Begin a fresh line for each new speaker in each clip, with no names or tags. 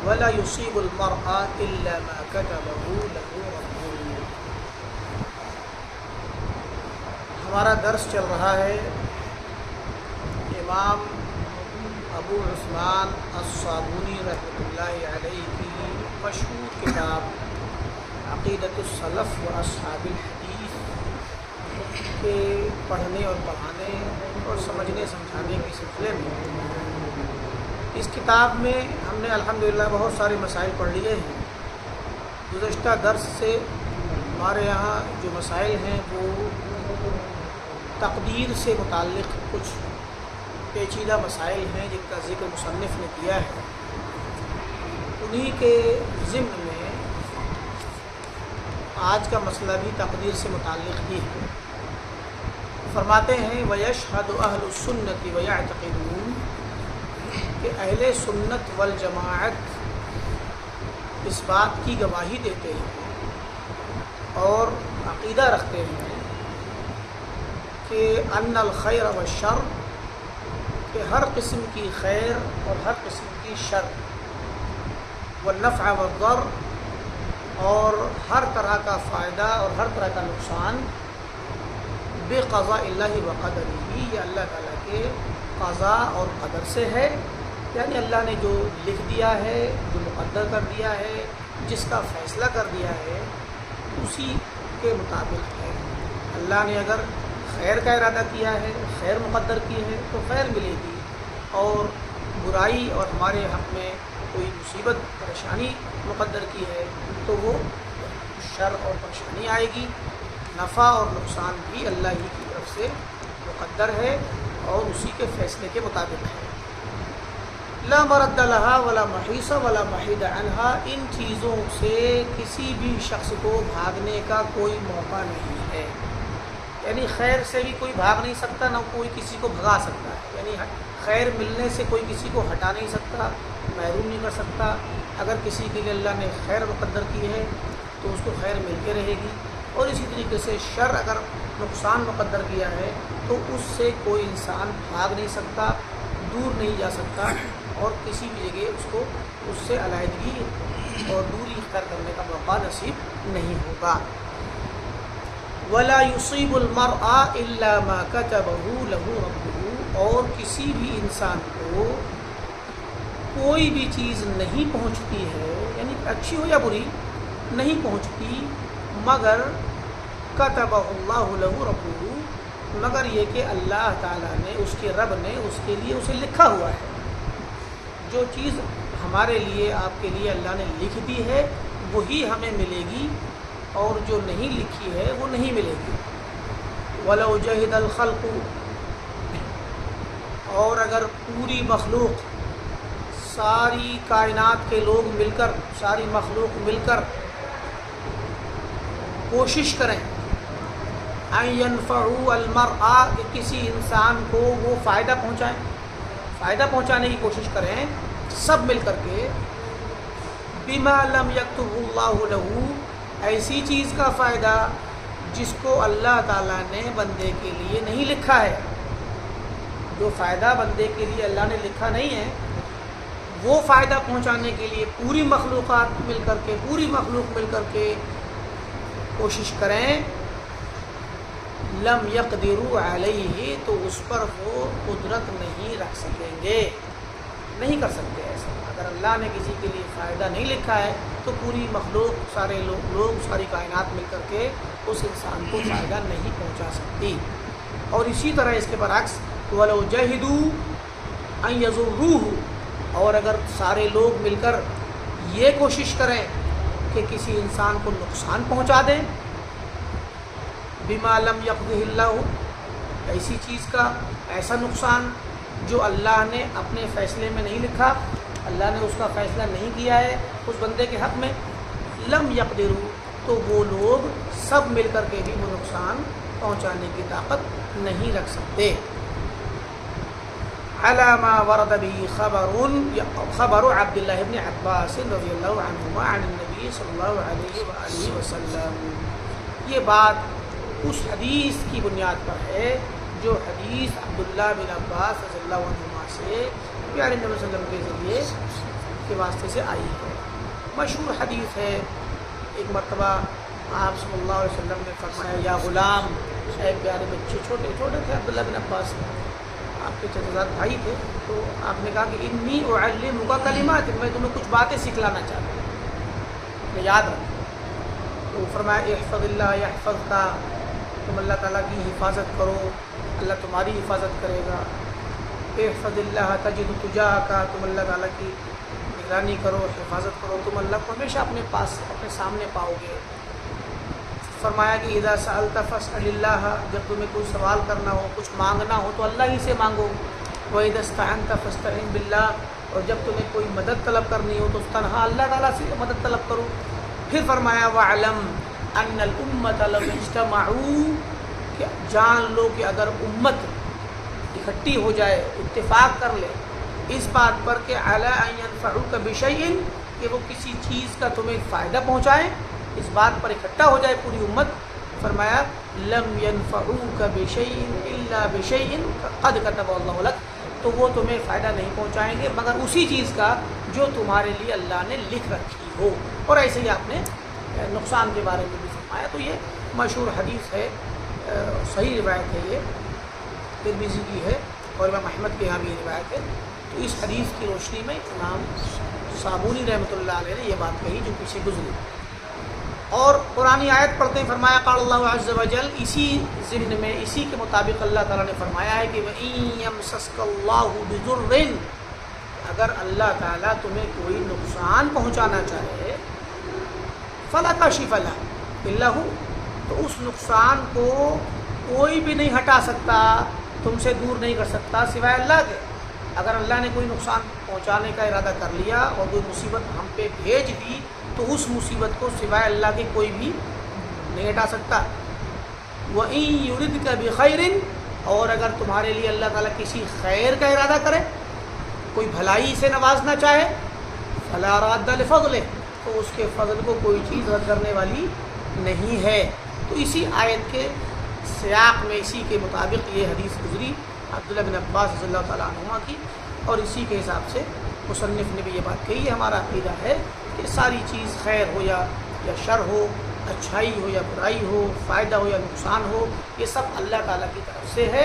ولا يصيب المرء إلا ما كتبه له ربه۔ ہمارا درس چل رہا ہے امام ابو عثمان الصابونی رحمۃ اللہ علیہ کی مشہور کتاب عقیدۃ السلف و اصحاب الحدیث کے پڑھنے اور پڑھانے اور سمجھنے سمجھانے کے سلسلے میں اس کتاب میں ہم نے الحمدللہ بہت سارے مسائل پڑھ لیے ہیں۔ گزشتہ درس سے ہمارے یہاں جو مسائل ہیں وہ تقدیر سے متعلق کچھ پیچیدہ مسائل ہیں جن کا ذکر مصنف نے کیا ہے، انہی کے ضمن میں آج کا مسئلہ بھی تقدیر سے متعلق ہی ہے۔ فرماتے ہیں وَيَشْهَدُ أَهْلُ السُّنَّةِ وَيَعْتَقِدُونَ کہ اہل سنت والجماعت اس بات کی گواہی دیتے ہیں اور عقیدہ رکھتے ہیں کہ ان الخیر والشر کہ ہر قسم کی خیر اور ہر قسم کی شر، والنفع والضر اور ہر طرح کا فائدہ اور ہر طرح کا نقصان بقضاء اللہ وقدرہ، یہ اللہ تعالیٰ کے قضاء اور قدر سے ہے، یعنی اللہ نے جو لکھ دیا ہے، جو مقدر کر دیا ہے، جس کا فیصلہ کر دیا ہے اسی کے مطابق ہے۔ اللہ نے اگر خیر کا ارادہ کیا ہے، خیر مقدر کی ہے تو خیر ملے گی، اور برائی اور ہمارے حق میں کوئی مصیبت پریشانی مقدر کی ہے تو وہ شر اور پریشانی آئے گی۔ نفع اور نقصان بھی اللہ ہی کی طرف سے مقدر ہے اور اسی کے فیصلے کے مطابق ہے۔ لا مرد لها ولا محیص ولا محید عنہا، ان چیزوں سے کسی بھی شخص کو بھاگنے کا کوئی موقع نہیں ہے، یعنی خیر سے بھی کوئی بھاگ نہیں سکتا، نہ کوئی کسی کو بھگا سکتا ہے، یعنی خیر ملنے سے کوئی کسی کو ہٹا نہیں سکتا، محروم نہیں کر سکتا۔ اگر کسی کے لیے اللہ نے خیر مقدر کی ہے تو اس کو خیر ملتے رہے گی، اور اسی طریقے سے شر اگر نقصان مقدر کیا ہے تو اس سے کوئی انسان بھاگ نہیں سکتا، دور نہیں جا سکتا، اور کسی بھی جگہ اس کو اس سے علیحدگی اور دوری اختیار کرنے کا موقع نصیب نہیں ہوگا۔ وَلَا يُصِيبُ الْمَرْءَ إِلَّا مَا كَتَبَهُ لَهُ رَبُّهُ، اور کسی بھی انسان کو کوئی بھی چیز نہیں پہنچتی ہے، یعنی اچھی ہو یا بری نہیں پہنچتی، مگر كَتَبَهُ اللَّهُ لَهُ رَبُّهُ، مگر یہ کہ اللہ تعالیٰ نے، اس کے رب نے اس کے لیے اسے لکھا ہوا ہے۔ جو چیز ہمارے لیے، آپ کے لیے اللہ نے لکھ دی ہے وہی ہمیں ملے گی، اور جو نہیں لکھی ہے وہ نہیں ملے گی۔ وَلَوْ جَهِدَ الْخَلْقُ، اور اگر پوری مخلوق، ساری کائنات کے لوگ مل کر، ساری مخلوق مل کر کوشش کریں أَن يَنْفَعُوا الْمَرْءَ، کہ کسی انسان کو وہ فائدہ پہنچائیں، فائدہ پہنچانے کی کوشش کریں سب مل کر کے، بما لم یکتب اللہ لہ، ایسی چیز کا فائدہ جس کو اللہ تعالیٰ نے بندے کے لیے نہیں لکھا ہے، جو فائدہ بندے کے لیے اللہ نے لکھا نہیں ہے وہ فائدہ پہنچانے کے لیے پوری مخلوق مل کر کے کوشش کریں، لم یقدروا علیہ، تو اس پر وہ قدرت نہیں رکھ سکیں گے، نہیں کر سکتے ایسا۔ اگر اللہ نے کسی کے لیے فائدہ نہیں لکھا ہے تو پوری مخلوق، سارے لوگ ساری کائنات مل کر کے اس انسان کو فائدہ نہیں پہنچا سکتی۔ اور اسی طرح اس کے برعکس وَلَوْ جَاهِدُوا أَن يَضُرُّوهُ، اور اگر سارے لوگ مل کر یہ کوشش کریں کہ کسی انسان کو نقصان پہنچا دیں، بما لم یقضہ اللہ، ایسی چیز کا ایسا نقصان جو اللہ نے اپنے فیصلے میں نہیں لکھا، اللہ نے اس کا فیصلہ نہیں کیا ہے اس بندے کے حق میں، لم یقدروا، تو وہ لوگ سب مل کر کے بھی وہ نقصان پہنچانے کی طاقت نہیں رکھ سکتے۔ علی ما ورد به خبر عبد اللہ بن عباس رضی اللہ عنہما عن النبی صلی اللہ علیہ وآلہ وسلم، یہ بات اس حدیث کی بنیاد پر ہے جو حدیث عبداللہ بن عباس رضی اللہ عنہما سے پیارے نبی صلی اللہ علیہ وسلم کے ذریعے کے واسطے سے آئی ہے۔ مشہور حدیث ہے، ایک مرتبہ آپ صلی اللہ علیہ وسلم نے فرمایا یا غلام، اے پیارے بچے، چھوٹے چھوٹے تھے عبداللہ بن عباس، آپ کے چچا بھائی تھے، تو آپ نے کہا کہ انی اعلمک کلمات، میں تمہیں کچھ باتیں سکھلانا چاہتا ہوں، میں یاد رکھ۔ تو فرمایا احفظ اللہ یحفظک، تم اللہ تعالیٰ کی حفاظت کرو، اللہ تمہاری حفاظت کرے گا۔ احفظ اللہ تجد تجاہک، تم اللہ تعالیٰ کی نگرانی کرو، حفاظت کرو، تم اللہ کو ہمیشہ اپنے پاس، اپنے سامنے پاؤ گے۔ فرمایا کہ اذا سألت فاسأل اللہ، جب تمہیں کوئی سوال کرنا ہو، کچھ مانگنا ہو تو اللہ ہی سے مانگو۔ وَإِذَا اسْتَعَنْتَ فَاسْتَعِنْ بِاللَّهِ، اور جب تمہیں کوئی مدد طلب کرنی ہو تو تنہا اللہ تعالیٰ سے مدد طلب کرو۔ پھر فرمایا وَاعْلَمْ أَنَّ الْأُمَّةَ لَوْ اجْتَمَعُوا، کہ جان لو کہ اگر امت اکٹھی ہو جائے، اتفاق کر لے اس بات پر کہ عَلَىٰ أَن يَنْفَعُوكَ بِشَيْءٍ، کہ وہ کسی چیز کا تمہیں فائدہ پہنچائیں، اس بات پر اکٹھا ہو جائے پوری امت، فرمایا لم ينفعوك بشيء الا بشيء قد كتب الله لك، تو وہ تمہیں فائدہ نہیں پہنچائیں گے مگر اسی چیز کا جو تمہارے لیے اللہ نے لکھ رکھی ہو۔ اور ایسے ہی آپ نے نقصان کے بارے میں بھی فرمایا۔ تو یہ مشہور حدیث ہے، صحیح روایت ہے، یہ ترمذی کی ہے اور امام احمد کے یہاں بھی روایت ہے۔ تو اس حدیث کی روشنی میں امام صابونی رحمۃ اللہ علیہ نے یہ بات کہی جو پیچھے گزری۔ اور قرآن آیت پڑھتے ہیں، فرمایا قال اللہ عز وجل، اسی ضمن میں اسی کے مطابق اللہ تعالیٰ نے فرمایا ہے کہ وَإِن يَمْسَسْكَ اللَّهُ بِضُرٍّ، اگر اللہ تعالیٰ تمہیں کوئی نقصان پہنچانا چاہے، فَلَا كَاشِفَ لَهُ إِلَّا هُوَ، تو اس نقصان کو کوئی بھی نہیں ہٹا سکتا، تم سے دور نہیں کر سکتا سوائے اللہ کے۔ اگر اللہ نے کوئی نقصان پہنچانے کا ارادہ کر لیا اور کوئی مصیبت ہم پہ بھیج دی تو اس مصیبت کو سوائے اللہ کے کوئی بھی نہیں ہٹا سکتا۔ وَإِن يُرِدْكَ بِخَيْرٍ، اور اگر تمہارے لیے اللہ تعالیٰ کسی خیر کا ارادہ کرے، کوئی بھلائی سے نوازنا چاہے، فَلَا رَادَّ لِفَضْلِهِ، تو اس کے فضل کو کوئی چیز رد کرنے والی نہیں ہے۔ تو اسی آیت کے سیاق میں اسی کے مطابق یہ حدیث گزری عبداللہ بن عباس رضی اللہ تعالیٰ عنہما کی، اور اسی کے حساب سے مصنف نے بھی یہ بات کہی ہے۔ ہمارا عقیدہ ہے کہ ساری چیز خیر ہو یا شر ہو، اچھائی ہو یا برائی ہو، فائدہ ہو یا نقصان ہو، یہ سب اللہ تعالیٰ کی طرف سے ہے،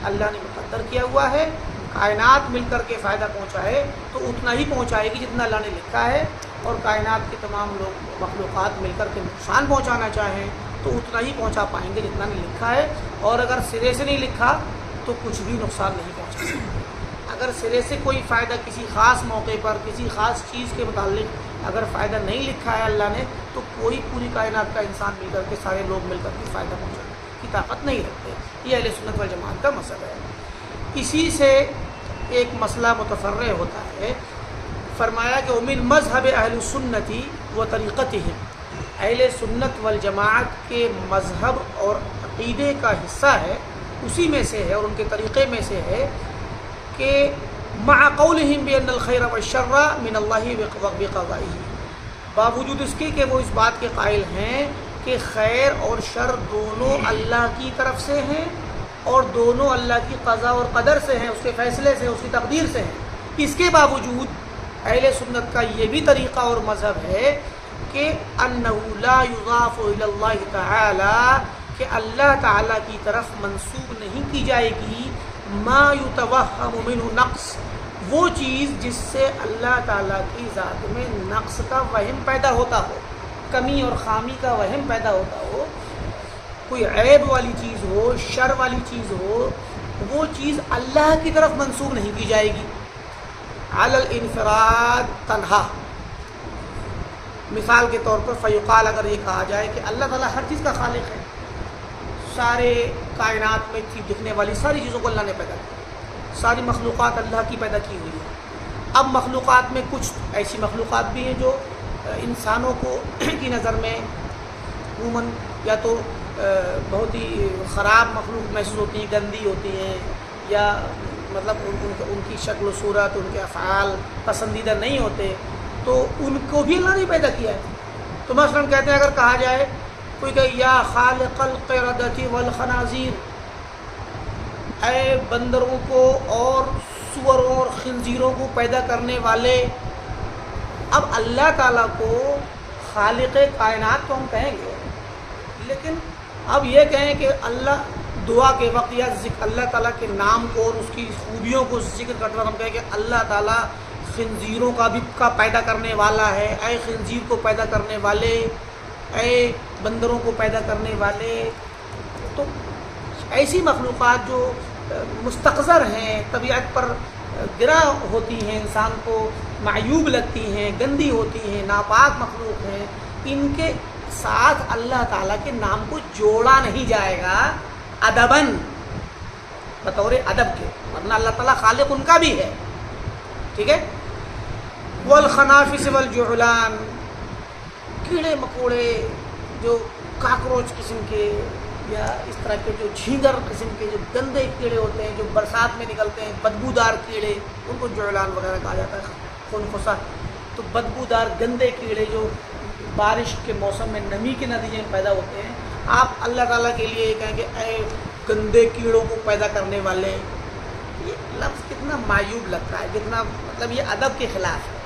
اللہ نے مقدر کیا ہوا ہے۔ کائنات مل کر کے فائدہ پہنچائے تو اتنا ہی پہنچائے گی جتنا اللہ نے لکھا ہے، اور کائنات کے تمام لوگ مخلوقات مل کر کے نقصان پہنچانا چاہیں تو اتنا ہی پہنچا پائیں گے جتنا نے لکھا ہے، اور اگر سرے سے نہیں لکھا تو کچھ بھی نقصان نہیں پہنچا سکتے۔ اگر سرے سے کوئی فائدہ کسی خاص موقع پر کسی خاص چیز کے متعلق اگر فائدہ نہیں لکھا ہے اللہ نے، تو کوئی پوری کائنات کا انسان مل کر کے، سارے لوگ مل کر کے فائدہ پہنچانے کی طاقت نہیں رکھتے۔ یہ اہل سنت والجماعت کا مسئلہ ہے۔ اسی سے ایک مسئلہ متفرع ہوتا ہے، فرمایا کہ ومن مذہب اہل السنتی و طریقتہم، اہل سنت والجماعت کے مذہب اور عقیدے کا حصہ ہے، اسی میں سے ہے اور ان کے طریقے میں سے ہے کہ مع قولہم بان الخیر والشر من اللہ بقضائہ، باوجود اس کے کہ وہ اس بات کے قائل ہیں کہ خیر اور شر دونوں اللہ کی طرف سے ہیں اور دونوں اللہ کی قضاء اور قدر سے ہیں، اس کے فیصلے سے، اس کی تقدیر سے ہیں۔ اس کے باوجود اہل سنت کا یہ بھی طریقہ اور مذہب ہے کہ انہ لا یضاف الی اللہ تعالی، کہ اللہ تعالیٰ کی طرف منسوب نہیں کی جائے گی ما یتوہم منہ نقص، وہ چیز جس سے اللہ تعالیٰ کی ذات میں نقص کا وہم پیدا ہوتا ہو، کمی اور خامی کا وہم پیدا ہوتا ہو، کوئی عیب والی چیز ہو، شر والی چیز ہو، وہ چیز اللہ کی طرف منسوب نہیں کی جائے گی علی الانفراد، تنہا۔ مثال کے طور پر فیقال، اگر یہ کہا جائے کہ اللہ تعالیٰ ہر چیز کا خالق ہے، سارے کائنات میں دکھنے والی ساری چیزوں کو اللہ نے پیدا کیا، ساری مخلوقات اللہ کی پیدا کی ہوئی ہے۔ اب مخلوقات میں کچھ ایسی مخلوقات بھی ہیں جو انسانوں کو کی نظر میں عموماً یا تو بہت ہی خراب مخلوق محسوس ہوتی ہیں، گندی ہوتی ہیں، یا مطلب ان کی شکل و صورت، ان کے افعال پسندیدہ نہیں ہوتے، تو ان کو بھی اللہ نے پیدا کیا ہے۔ تو مثلاً کہتے ہیں، اگر کہا جائے کوئی کہ یا خالق القردۃ والخنازیر، اے بندروں کو اور سوروں اور خنزیروں کو پیدا کرنے والے، اب اللہ تعالیٰ کو خالق کائنات تو ہم کہیں گے، لیکن اب یہ کہیں کہ اللہ دعا کے وقت یا اللہ تعالیٰ کے نام کو اور اس کی خوبیوں کو ذکر کرتے وقت ہم کہیں کہ اللہ تعالیٰ خنزیروں کا پیدا کرنے والا ہے، اے خنزیر کو پیدا کرنے والے، اے بندروں کو پیدا کرنے والے. تو ایسی مخلوقات جو مستقذر ہیں، طبیعت پر گرا ہوتی ہیں، انسان کو معیوب لگتی ہیں، گندی ہوتی ہیں، ناپاک مخلوق ہیں، ان کے ساتھ اللہ تعالیٰ کے نام کو جوڑا نہیں جائے گا ادباً، بطور ادب کے، ورنہ اللہ تعالیٰ خالق ان کا بھی ہے. ٹھیک ہے. والخنافس والجعلان، کیڑے مکوڑے جو کاکروچ قسم کے یا اس طرح کے جو جھینگر قسم کے جو گندے کیڑے ہوتے ہیں جو برسات میں نکلتے ہیں، بدبودار کیڑے، ان کو جعلان وغیرہ کہا جاتا ہے. خنفسا تو بدبودار گندے کیڑے جو بارش کے موسم میں نمی کے نتیجے میں پیدا ہوتے ہیں. آپ اللہ تعالیٰ کے لیے یہ کہیں کہ اے گندے کیڑوں کو پیدا کرنے والے، یہ لفظ کتنا معیوب لگتا ہے، کتنا مطلب یہ ادب کے خلاف ہے.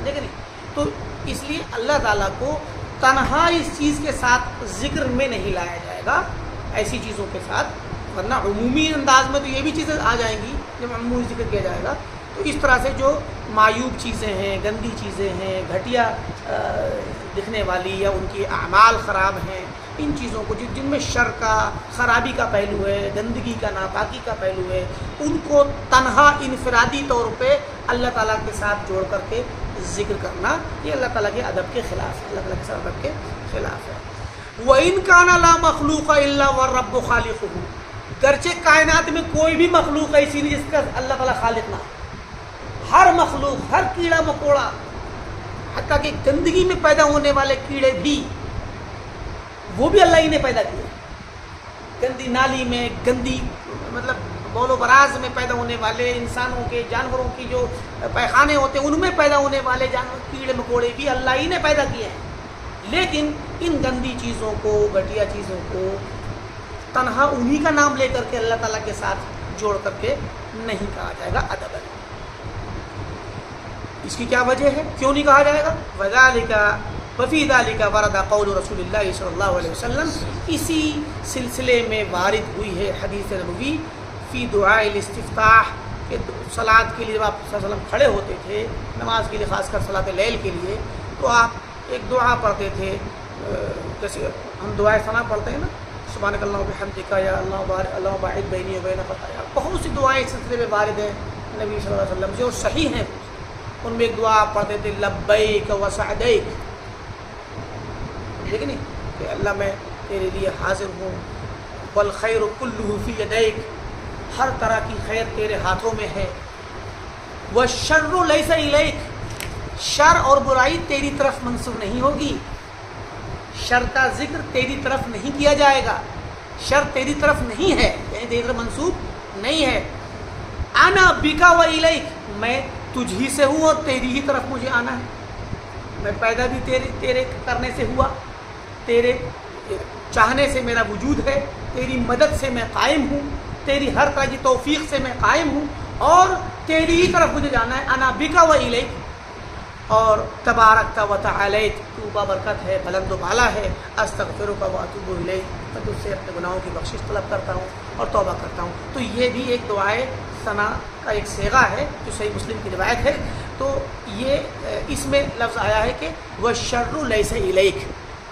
لیکن تو اس لیے اللہ تعالیٰ کو تنہا اس چیز کے ساتھ ذکر میں نہیں لایا جائے گا، ایسی چیزوں کے ساتھ، ورنہ عمومی انداز میں تو یہ بھی چیزیں آ جائیں گی جب عمومی ذکر کیا جائے گا. تو اس طرح سے جو معیوب چیزیں ہیں، گندی چیزیں ہیں، گھٹیا دکھنے والی یا ان کی اعمال خراب ہیں، ان چیزوں کو جن میں شر کا، خرابی کا پہلو ہے، گندگی کا، ناپاکی کا پہلو ہے، ان کو تنہا انفرادی طور پہ اللہ تعالیٰ کے ساتھ جوڑ کر کے ذکر کرنا، یہ اللہ تعالیٰ کے ادب کے خلاف ہے، اللہ تعالیٰ کے ادب کے خلاف ہے. وَإِن كَانَ لَا مَخْلُوقَ إِلَّا وَالرَّبُّ خَالِقُهُ، گرچہ کائنات میں کوئی بھی مخلوق ایسی نہیں جس کا اللہ تعالیٰ خالق نہ ہو. ہر مخلوق، ہر کیڑا مکوڑا، حتیٰ کہ گندگی میں پیدا ہونے والے کیڑے بھی، وہ بھی اللہ ہی نے پیدا کیے. گندی نالی میں، گندی مطلب بول و براز میں پیدا ہونے والے انسانوں کے، جانوروں کی جو پیخانے ہوتے ہیں ان میں پیدا ہونے والے جانور، کیڑے مکوڑے بھی اللہ ہی نے پیدا کیے ہیں. لیکن ان گندی چیزوں کو، گھٹیا چیزوں کو تنہا انہی کا نام لے کر کے اللہ تعالیٰ کے ساتھ جوڑ کر کے نہیں کہا جائے گا ادب. اس کی کیا وجہ ہے، کیوں نہیں کہا جائے گا؟ وَذَلِكَ وَفِي ذَلِكَ وَرَدَ قَوْلُ رسول اللہ صلی اللہ علیہ وسلم، اسی سلسلے میں وارد ہوئی ہے حدیث نبوی فی دعاء الاستفتاح، کہ صلاۃ کے لیے جب آپ صلی اللہ علیہ وسلم کھڑے ہوتے تھے نماز کے لیے، خاص کر صلاۃ لیل کے لیے، تو آپ ایک دعا پڑھتے تھے، جیسے ہم دعائے ثنا پڑھتے ہیں نا، سبحانک اللہم وبحمدک یا اللہ باعث بینی و بین خطایا، بہت سی دعائیں اس سلسلے میں وارد ہیں نبی صلی اللہ علیہ وسلم جو صحیح ہیں. ان میں ایک دعا آپ پڑھتے تھے لبیک و سعدیک، ٹھیک ہے نہیں، کہ اللہ میں تیرے لیے حاضر ہوں، والخیر کلہ فی یدیک، ہر طرح کی خیر تیرے ہاتھوں میں ہے، والشر لیس الیک، شر اور برائی تیری طرف منسوب نہیں ہوگی، شر کا ذکر تیری طرف نہیں کیا جائے گا، شر تیری طرف نہیں ہے، یعنی تیری طرف منسوب نہیں ہے. انا بکا و الیک، میں تجھ ہی سے ہوں اور تیری ہی طرف مجھے آنا ہے، میں پیدا بھی تیرے کرنے سے ہوا، تیرے چاہنے سے میرا وجود ہے، تیری مدد سے میں قائم ہوں، تیری ہر طرح کی توفیق سے میں قائم ہوں، اور تیری ہی طرف مجھے جانا ہے. انا بکا و الیک، اور تبارک و تعالیت، تو بابرکت ہے، بلند و بالا ہے، استغفرک و اتوب الیک، میں تجھ سے اپنے گناہوں کی بخشش طلب کرتا ہوں اور توبہ کرتا ہوں. تو یہ بھی ایک دعائے ثنا کا ایک صیغہ ہے جو صحیح مسلم کی روایت ہے. تو یہ اس میں لفظ آیا ہے کہ والشر لیس الیک،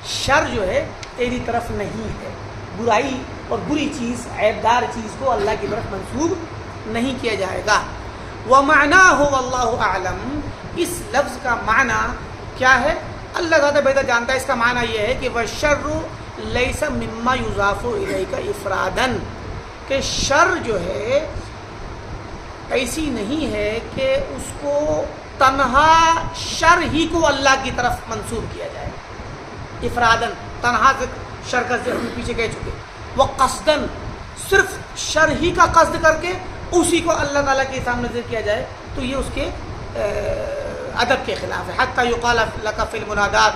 شر جو ہے تیری طرف نہیں ہے، برائی اور بری چیز، عیبدار چیز کو اللہ کی طرف منسوب نہیں کیا جائے گا. ومعناہ واللہ اعلم، اس لفظ کا معنی کیا ہے اللہ زیادہ بہتر جانتا ہے. اس کا معنی یہ ہے کہ والشر لیس مما یضاف الیک افرادا، کہ شر جو ہے ایسی نہیں ہے کہ اس کو تنہا شر ہی کو اللہ کی طرف منسوب کیا جائے، افرادن، تنہا شر کا ذکر ہم پیچھے کہہ چکے، وہ قصدن، صرف شر ہی کا قصد کر کے اسی کو اللہ تعالیٰ کے سامنے ذکر کیا جائے، تو یہ اس کے ادب کے خلاف ہے. حتی یقال لک فی المنادات،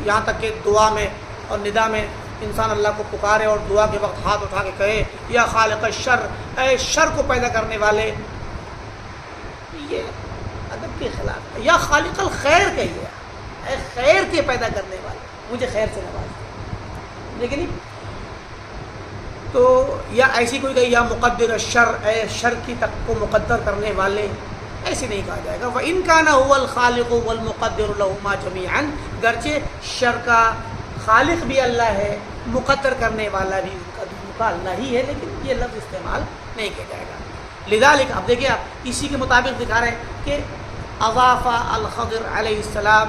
یہاں تک کہ دعا میں اور ندا میں انسان اللہ کو پکارے اور دعا کے وقت ہاتھ اٹھا کے کہے یا خالق الشر، اے شر کو پیدا کرنے والے، یہ ادب کے خلاف ہے. یا خالق الخیر کہیے، اے خیر کے پیدا کرنے والے، مجھے خیر سے نواز. لیکن تو یا ایسی کوئی کہ یا مقدر الشر، اے شر کی تک کو مقدر کرنے والے، ایسے نہیں کہا جائے گا. وَإِن كَانَ هُوَ الْخَالِقُ وَالْمُقَدِّرُ لَهُمَا جَمِيعًا، گرچہ شر کا خالق بھی اللہ ہے، مقدر کرنے والا بھی ان کا اللہ ہی ہے، لیکن یہ لفظ استعمال نہیں کیا جائے گا. لذالک اب دیکھیے آپ اسی کے مطابق دکھا رہے ہیں کہ اضاف الخضر علیہ السلام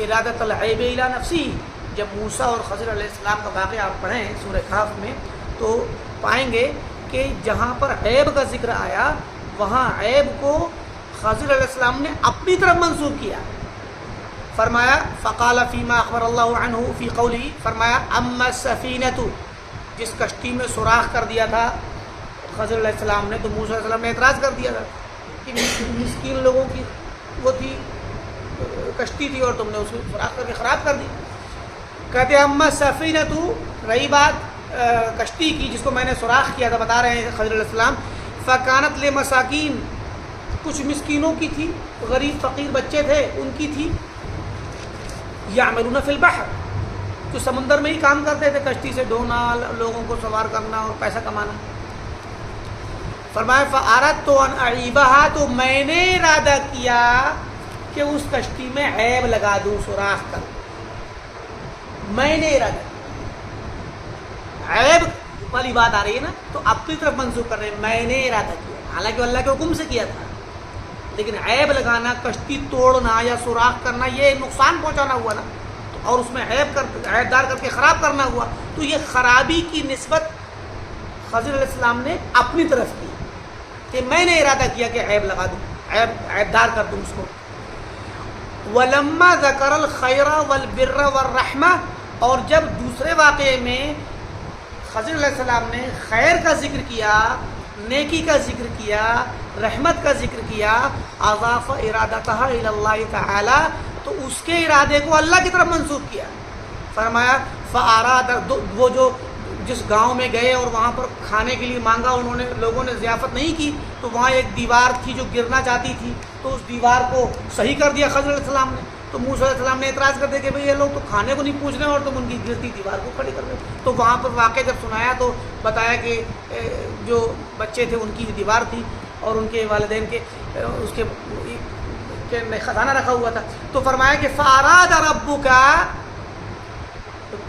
ارادۃ العیب الی نفسی. جب موسیٰ اور خضر علیہ السلام کا واقعہ آپ پڑھیں سورہ کہف میں تو پائیں گے کہ جہاں پر عیب کا ذکر آیا وہاں عیب کو خضر علیہ السلام نے اپنی طرف منسوب کیا. فرمایا فقال فیما اخبر اللہ عنہ فی قولی، فرمایا اما السفینۃ، جس کشتی میں سوراخ کر دیا تھا خضر علیہ السلام نے، تو موسیٰ علیہ السلام نے اعتراض کر دیا تھا کہ مسکین لوگوں کی وہ تھی کشتی تھی اور تم نے اس کو سوراخ کر کے خراب کر دی. کہتے اما السفینۃ، رہی بات کشتی کی جس کو میں نے سوراخ کیا تھا، بتا رہے ہیں خضر علیہ السلام، فکانت لمساکین، کچھ مسکینوں کی تھی، غریب فقیر بچے تھے ان کی تھی، یعملون فی البحر، جو سمندر میں ہی کام کرتے تھے، کشتی سے ڈھونا، لوگوں کو سوار کرنا اور پیسہ کمانا. فرمایا فاردت ان اعیبھا، تو میں نے ارادہ کیا کہ اس کشتی میں عیب لگا دوں، سوراخ کر. میں نے ارادہ کیا، عیب والی بات آ رہی ہے نا، تو اپنی طرف منسوخ کر رہے ہیں، میں نے ارادہ کیا، حالانکہ اللہ کے حکم سے کیا تھا. لیکن عیب لگانا، کشتی توڑنا یا سوراخ کرنا، یہ نقصان پہنچانا ہوا نا، اور اس میں عیب دار کر کے خراب کرنا ہوا، تو یہ خرابی کی نسبت خضر علیہ السلام نے اپنی طرف کی کہ میں نے ارادہ کیا کہ عیب لگا دوں، عیب دار کر دوں اس کو. وَلَمَّا ذَكَرَ الْخَيْرَ وَالْبِرَّ وَالرَّحْمَةَ، اور جب دوسرے واقعے میں خضر علیہ السلام نے خیر کا ذکر کیا، نیکی کا ذکر کیا، رحمت کا ذکر کیا، اضاف ارادتها الی اللہ تعالی، تو اس کے ارادے کو اللہ کی طرف منسوب کیا. فرمایا فاراد، وہ جو جس گاؤں میں گئے اور وہاں پر کھانے کے لیے مانگا، انہوں نے لوگوں نے ضیافت نہیں کی، تو وہاں ایک دیوار تھی جو گرنا چاہتی تھی، تو اس دیوار کو صحیح کر دیا خضر علیہ السلام نے. تو موسیٰ علیہ السلام نے اعتراض کر دیا کہ بھئی یہ لوگ تو کھانے کو نہیں پوچھ رہے اور تم ان کی گرتی دیوار کو کھڑی کر رہے ہو. تو وہاں پر واقعہ جب سنایا تو بتایا کہ جو بچے تھے ان کی دیوار تھی اور ان کے والدین کے اس کے خزانہ رکھا ہوا تھا. تو فرمایا کہ فاراد ربک،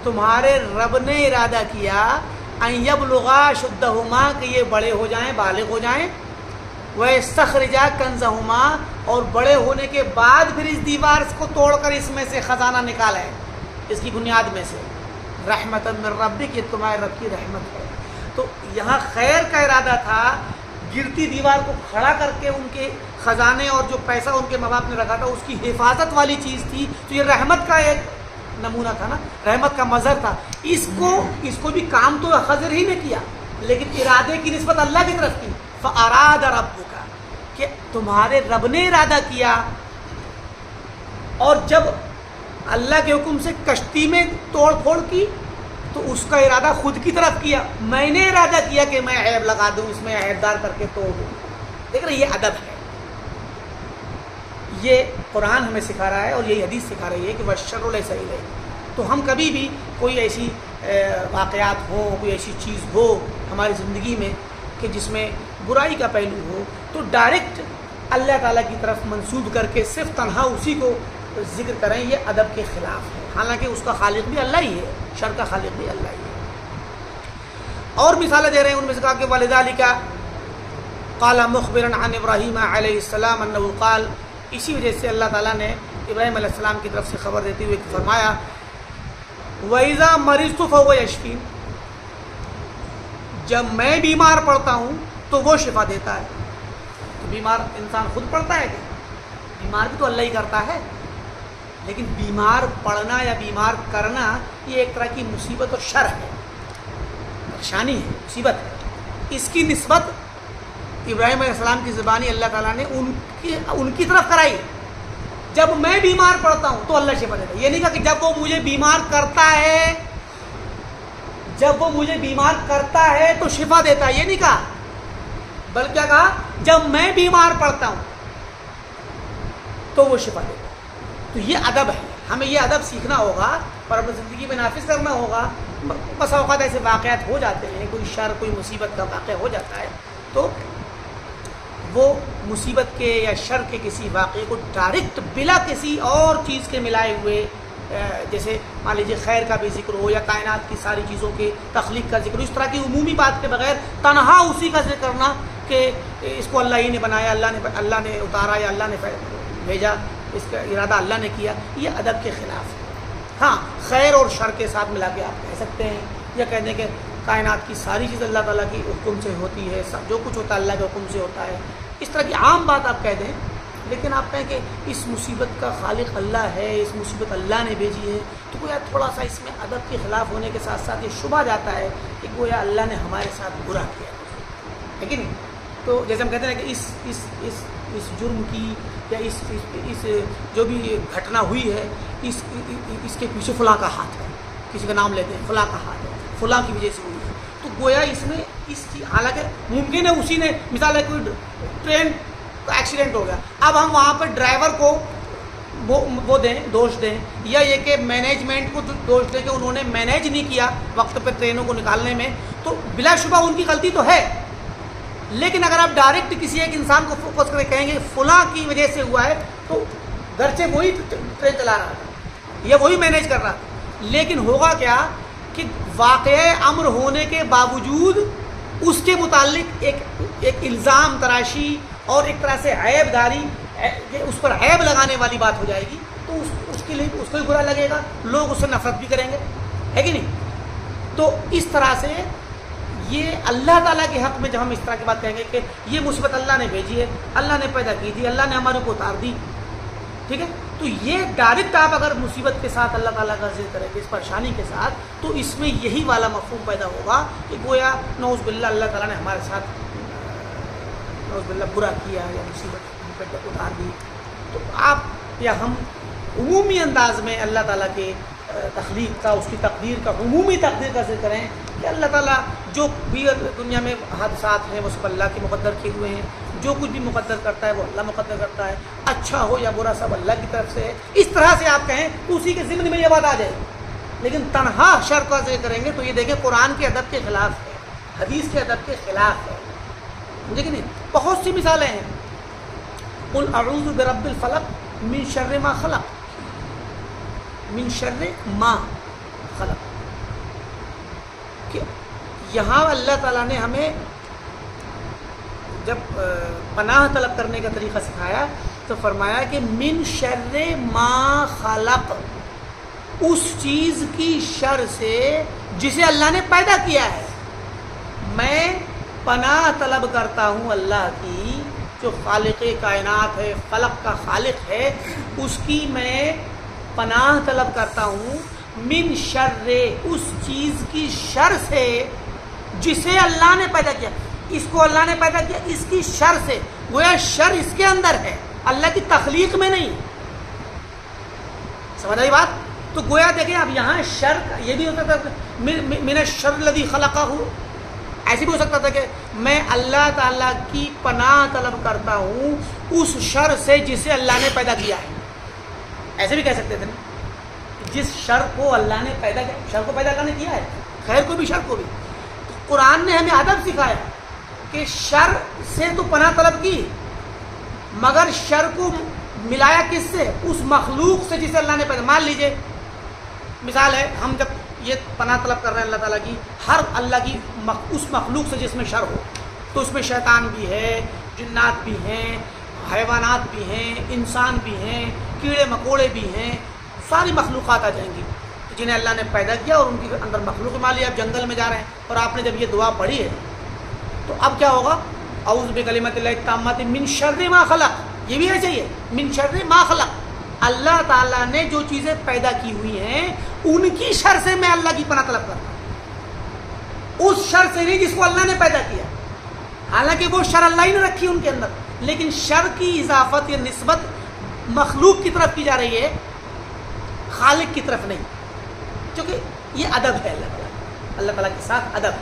تمہارے رب نے ارادہ کیا، ان یبلغا شدہما، کہ یہ بڑے ہو جائیں، بالغ ہو جائیں، وَيَسْتَخْرِجَا كَنْزَهُمَا، اور بڑے ہونے کے بعد پھر اس دیوار کو توڑ کر اس میں سے خزانہ نکالا ہے، اس کی بنیاد میں سے. رحمتاً من ربک، یہ تمہارے رب کی رحمت ہے. تو یہاں خیر کا ارادہ تھا، گرتی دیوار کو کھڑا کر کے ان کے خزانے اور جو پیسہ ان کے ماں باپ نے رکھا تھا اس کی حفاظت والی چیز تھی. تو یہ رحمت کا ایک نمونہ تھا نا، رحمت کا مظہر تھا. اس کو بھی کام تو خضر ہی نے کیا، لیکن ارادے کی نسبت اللہ کی طرف کی. فاراد ربک، کہ تمہارے رب نے ارادہ کیا، اور جب اللہ کے حکم سے کشتی میں توڑ پھوڑ کی تو اس کا ارادہ خود کی طرف کیا. میں نے ارادہ کیا کہ میں عیب لگا دوں، اس میں عیب دار کر کے توڑ دوں. دیکھ رہے، یہ ادب ہے، یہ قرآن ہمیں سکھا رہا ہے اور یہی حدیث سکھا رہی ہے کہ وَالشَّرُّ لَيْسَ إِلَيْهِ. تو ہم کبھی بھی کوئی ایسی واقعات ہوں، کوئی ایسی چیز ہو ہماری زندگی میں کہ جس میں برائی کا پہلو ہو، تو ڈائریکٹ اللہ تعالیٰ کی طرف منسوب کر کے صرف تنہا اسی کو ذکر کریں، یہ ادب کے خلاف ہے. حالانکہ اس کا خالق بھی اللہ ہی ہے، شر کا خالق بھی اللہ ہی ہے. اور مثالیں دے رہے ہیں، ان میں سے کہا کہ وَلِذَلِكَ قَالَ مُخْبِرًا عَنْ إِبْرَاهِيمَ عَلَيْهِ السَّلَامَ أَنَّهُ قَالَ، اسی وجہ سے اللہ تعالیٰ نے ابراہیم علیہ السلام کی طرف سے خبر دیتے ہوئے فرمایا وَإِذَا مَرِضْتُ فَهُوَ يَشْفِينِ، جب میں بیمار پڑتا ہوں تو وہ شفا دیتا ہے. تو بیمار انسان خود پڑتا ہے کہ بیمار بھی تو اللہ ہی کرتا ہے، لیکن بیمار پڑنا یا بیمار کرنا یہ ایک طرح کی مصیبت اور شر ہے، پریشانی ہے، مصیبت ہے. اس کی نسبت ابراہیم علیہ السلام کی زبانی اللہ تعالیٰ نے ان کی طرف کرائی. جب میں بیمار پڑتا ہوں تو اللہ شفا دیتا ہے. یہ نہیں کہا کہ جب وہ مجھے بیمار کرتا ہے، جب وہ مجھے بیمار کرتا ہے تو شفا دیتا ہے، یہ نہیں کہا، بلکہ کہا جب میں بیمار پڑتا ہوں تو وہ شفا دے گا. تو یہ ادب ہے، ہمیں یہ ادب سیکھنا ہوگا اور اپنی زندگی میں نافذ کرنا ہوگا. بس اوقات ایسے واقعات ہو جاتے ہیں، کوئی شر کوئی مصیبت کا واقعہ ہو جاتا ہے، تو وہ مصیبت کے یا شر کے کسی واقعے کو ڈائریکٹ بلا کسی اور چیز کے ملائے ہوئے، جیسے مان لیجیے خیر کا بھی ذکر ہو یا کائنات کی ساری چیزوں کے تخلیق کا ذکر ہو، اس طرح کی عمومی بات کے بغیر تنہا اسی کا ذکر کرنا کہ اس کو اللہ ہی نے بنایا، اللہ نے اتارا یا اللہ نے بھیجا، اس کا ارادہ اللہ نے کیا، یہ ادب کے خلاف ہے. ہاں خیر اور شر کے ساتھ ملا کے آپ کہہ سکتے ہیں یا کہہ دیں کہ کائنات کی ساری چیز اللہ تعالیٰ کی حکم سے ہوتی ہے، جو کچھ ہوتا ہے اللہ کے حکم سے ہوتا ہے، اس طرح کی عام بات آپ کہہ دیں. لیکن آپ کہیں کہ اس مصیبت کا خالق اللہ ہے، اس مصیبت اللہ نے بھیجی ہے، تو گویا تھوڑا سا اس میں ادب کے خلاف ہونے کے ساتھ ساتھ یہ شبہ جاتا ہے کہ گویا اللہ نے ہمارے ساتھ برا کیا ہے کہ نہیں. تو جیسے ہم کہتے ہیں کہ اس جرم کی یا اس جو بھی گھٹنا ہوئی ہے اس کے پیچھے فلاں کا ہاتھ ہے، کسی کا نام لیتے ہیں فلاں کا ہاتھ ہے، فلاں کی وجہ سے ہوئی ہے. تو گویا اس میں اس چیز، حالانکہ ممکن ہے اسی نے، مثال ہے کوئی ٹرین کا ایکسیڈنٹ ہو گیا، اب ہم وہاں پہ ڈرائیور کو وہ دیں، دوش دیں، یا یہ کہ مینجمنٹ کو دوش دیں کہ انہوں نے مینیج نہیں کیا وقت پہ ٹرینوں کو نکالنے میں، تو بلا شبہ ان کی غلطی تو ہے. لیکن اگر آپ ڈائریکٹ کسی ایک انسان کو فوکس کر کے کہیں گے فلاں کی وجہ سے ہوا ہے، تو گرچہ وہی ٹرین چلا رہا تھا یا وہی مینیج کر رہا تھا، لیکن ہوگا کیا کہ واقعہ امر ہونے کے باوجود اس کے متعلق ایک الزام تراشی اور ایک طرح سے عیب داری، اس پر عیب لگانے والی بات ہو جائے گی، تو اس کے لیے اس کو بھی برا لگے گا، لوگ اس سے نفرت بھی کریں گے، ہے کہ نہیں. تو اس طرح سے یہ اللہ تعالیٰ کے حق میں جب ہم اس طرح کی بات کہیں گے کہ یہ مصیبت اللہ نے بھیجی ہے، اللہ نے پیدا کی تھی، اللہ نے ہمارے کو اتار دی، ٹھیک ہے، تو یہ ڈائریکٹ آپ اگر مصیبت کے ساتھ اللہ تعالیٰ کا ذکر کریں گے اس پریشانی کے ساتھ، تو اس میں یہی والا مفہوم پیدا ہوگا کہ گویا نعوذ باللہ اللہ تعالیٰ نے ہمارے ساتھ نعوذ باللہ برا کیا یا مصیبت ہم پہ اتار دی. تو آپ یا ہم عمومی انداز میں اللہ تعالیٰ کے تخلیق کا، اس کی تقدیر کا، عمومی تقدیر کا ذکر کریں کہ اللہ تعالیٰ جو بھی دنیا میں حادثات ہیں وہ سب اللہ کے مقدر کیے ہوئے ہیں، جو کچھ بھی مقدر کرتا ہے وہ اللہ مقدر کرتا ہے، اچھا ہو یا برا سب اللہ کی طرف سے ہے. اس طرح سے آپ کہیں تو اسی کے ضمن میں یہ بات آ جائے گی. لیکن تنہا شر کا ذکر کریں گے تو یہ دیکھیں قرآن کے ادب کے خلاف ہے، حدیث کے ادب کے خلاف ہے، مجھے کہ نہیں. بہت سی مثالیں ہیں. قل اعوذ برب الفلق من شر ما خلق، من شر ما خلق، کہ یہاں اللہ تعالیٰ نے ہمیں جب پناہ طلب کرنے کا طریقہ سکھایا تو فرمایا کہ من شر ما خلق، اس چیز کی شر سے جسے اللہ نے پیدا کیا ہے. میں پناہ طلب کرتا ہوں اللہ کی، جو خالق کائنات ہے، فلق کا خالق ہے، اس کی میں پناہ طلب کرتا ہوں من شر، اس چیز کی شر سے جسے اللہ نے پیدا کیا. اس کو اللہ نے پیدا کیا، اس کی شر سے، گویا شر اس کے اندر ہے، اللہ کی تخلیق میں نہیں. سمجھ آئی بات؟ تو گویا دیکھیں اب یہاں شر یہ بھی ہو سکتا تھا من الشر الذی خلقہ، ایسے بھی ہو سکتا تھا کہ میں اللہ تعالیٰ کی پناہ طلب کرتا ہوں اس شر سے جسے اللہ نے پیدا کیا ہے. ایسے بھی کہہ سکتے تھے نا، جس شر کو اللہ نے پیدا کیا، شر کو پیدا اللہ نے کیا ہے، خیر کو بھی شر کو بھی. تو قرآن نے ہمیں ادب سکھایا کہ شر سے تو پناہ طلب کی، مگر شر کو ملایا کس سے؟ اس مخلوق سے جسے اللہ نے پیدا. مان لیجئے مثال ہے، ہم جب یہ پناہ طلب کر رہے ہیں اللہ تعالیٰ کی، ہر اللہ کی اس مخلوق سے جس میں شر ہو، تو اس میں شیطان بھی ہے، جنات بھی ہیں، حیوانات بھی ہیں، انسان بھی ہیں، کیڑے مکوڑے بھی ہیں، ساری مخلوقات آ جائیں گی جنہیں اللہ نے پیدا کیا اور ان کے اندر مخلوق. مان لیے آپ جنگل میں جا رہے ہیں اور آپ نے جب یہ دعا پڑھی ہے تو اب کیا ہوگا؟ اعوذ بکلمات اللہ التامات من شر ما خلق، یہ بھی ہے چاہیے من شر ما خلق. اللہ تعالیٰ نے جو چیزیں پیدا کی ہوئی ہیں ان کی شر سے میں اللہ کی پناہ طلب کرتا ہوں، اس شر سے نہیں جس کو اللہ نے پیدا کیا. حالانکہ وہ شر اللہ ہی نے رکھی ان کے اندر، لیکن شر کی اضافت یا نسبت مخلوق کی طرف کی جا رہی ہے، خالق کی طرف نہیں، کیونکہ یہ ادب ہے اللہ تعالیٰ کے ساتھ ادب.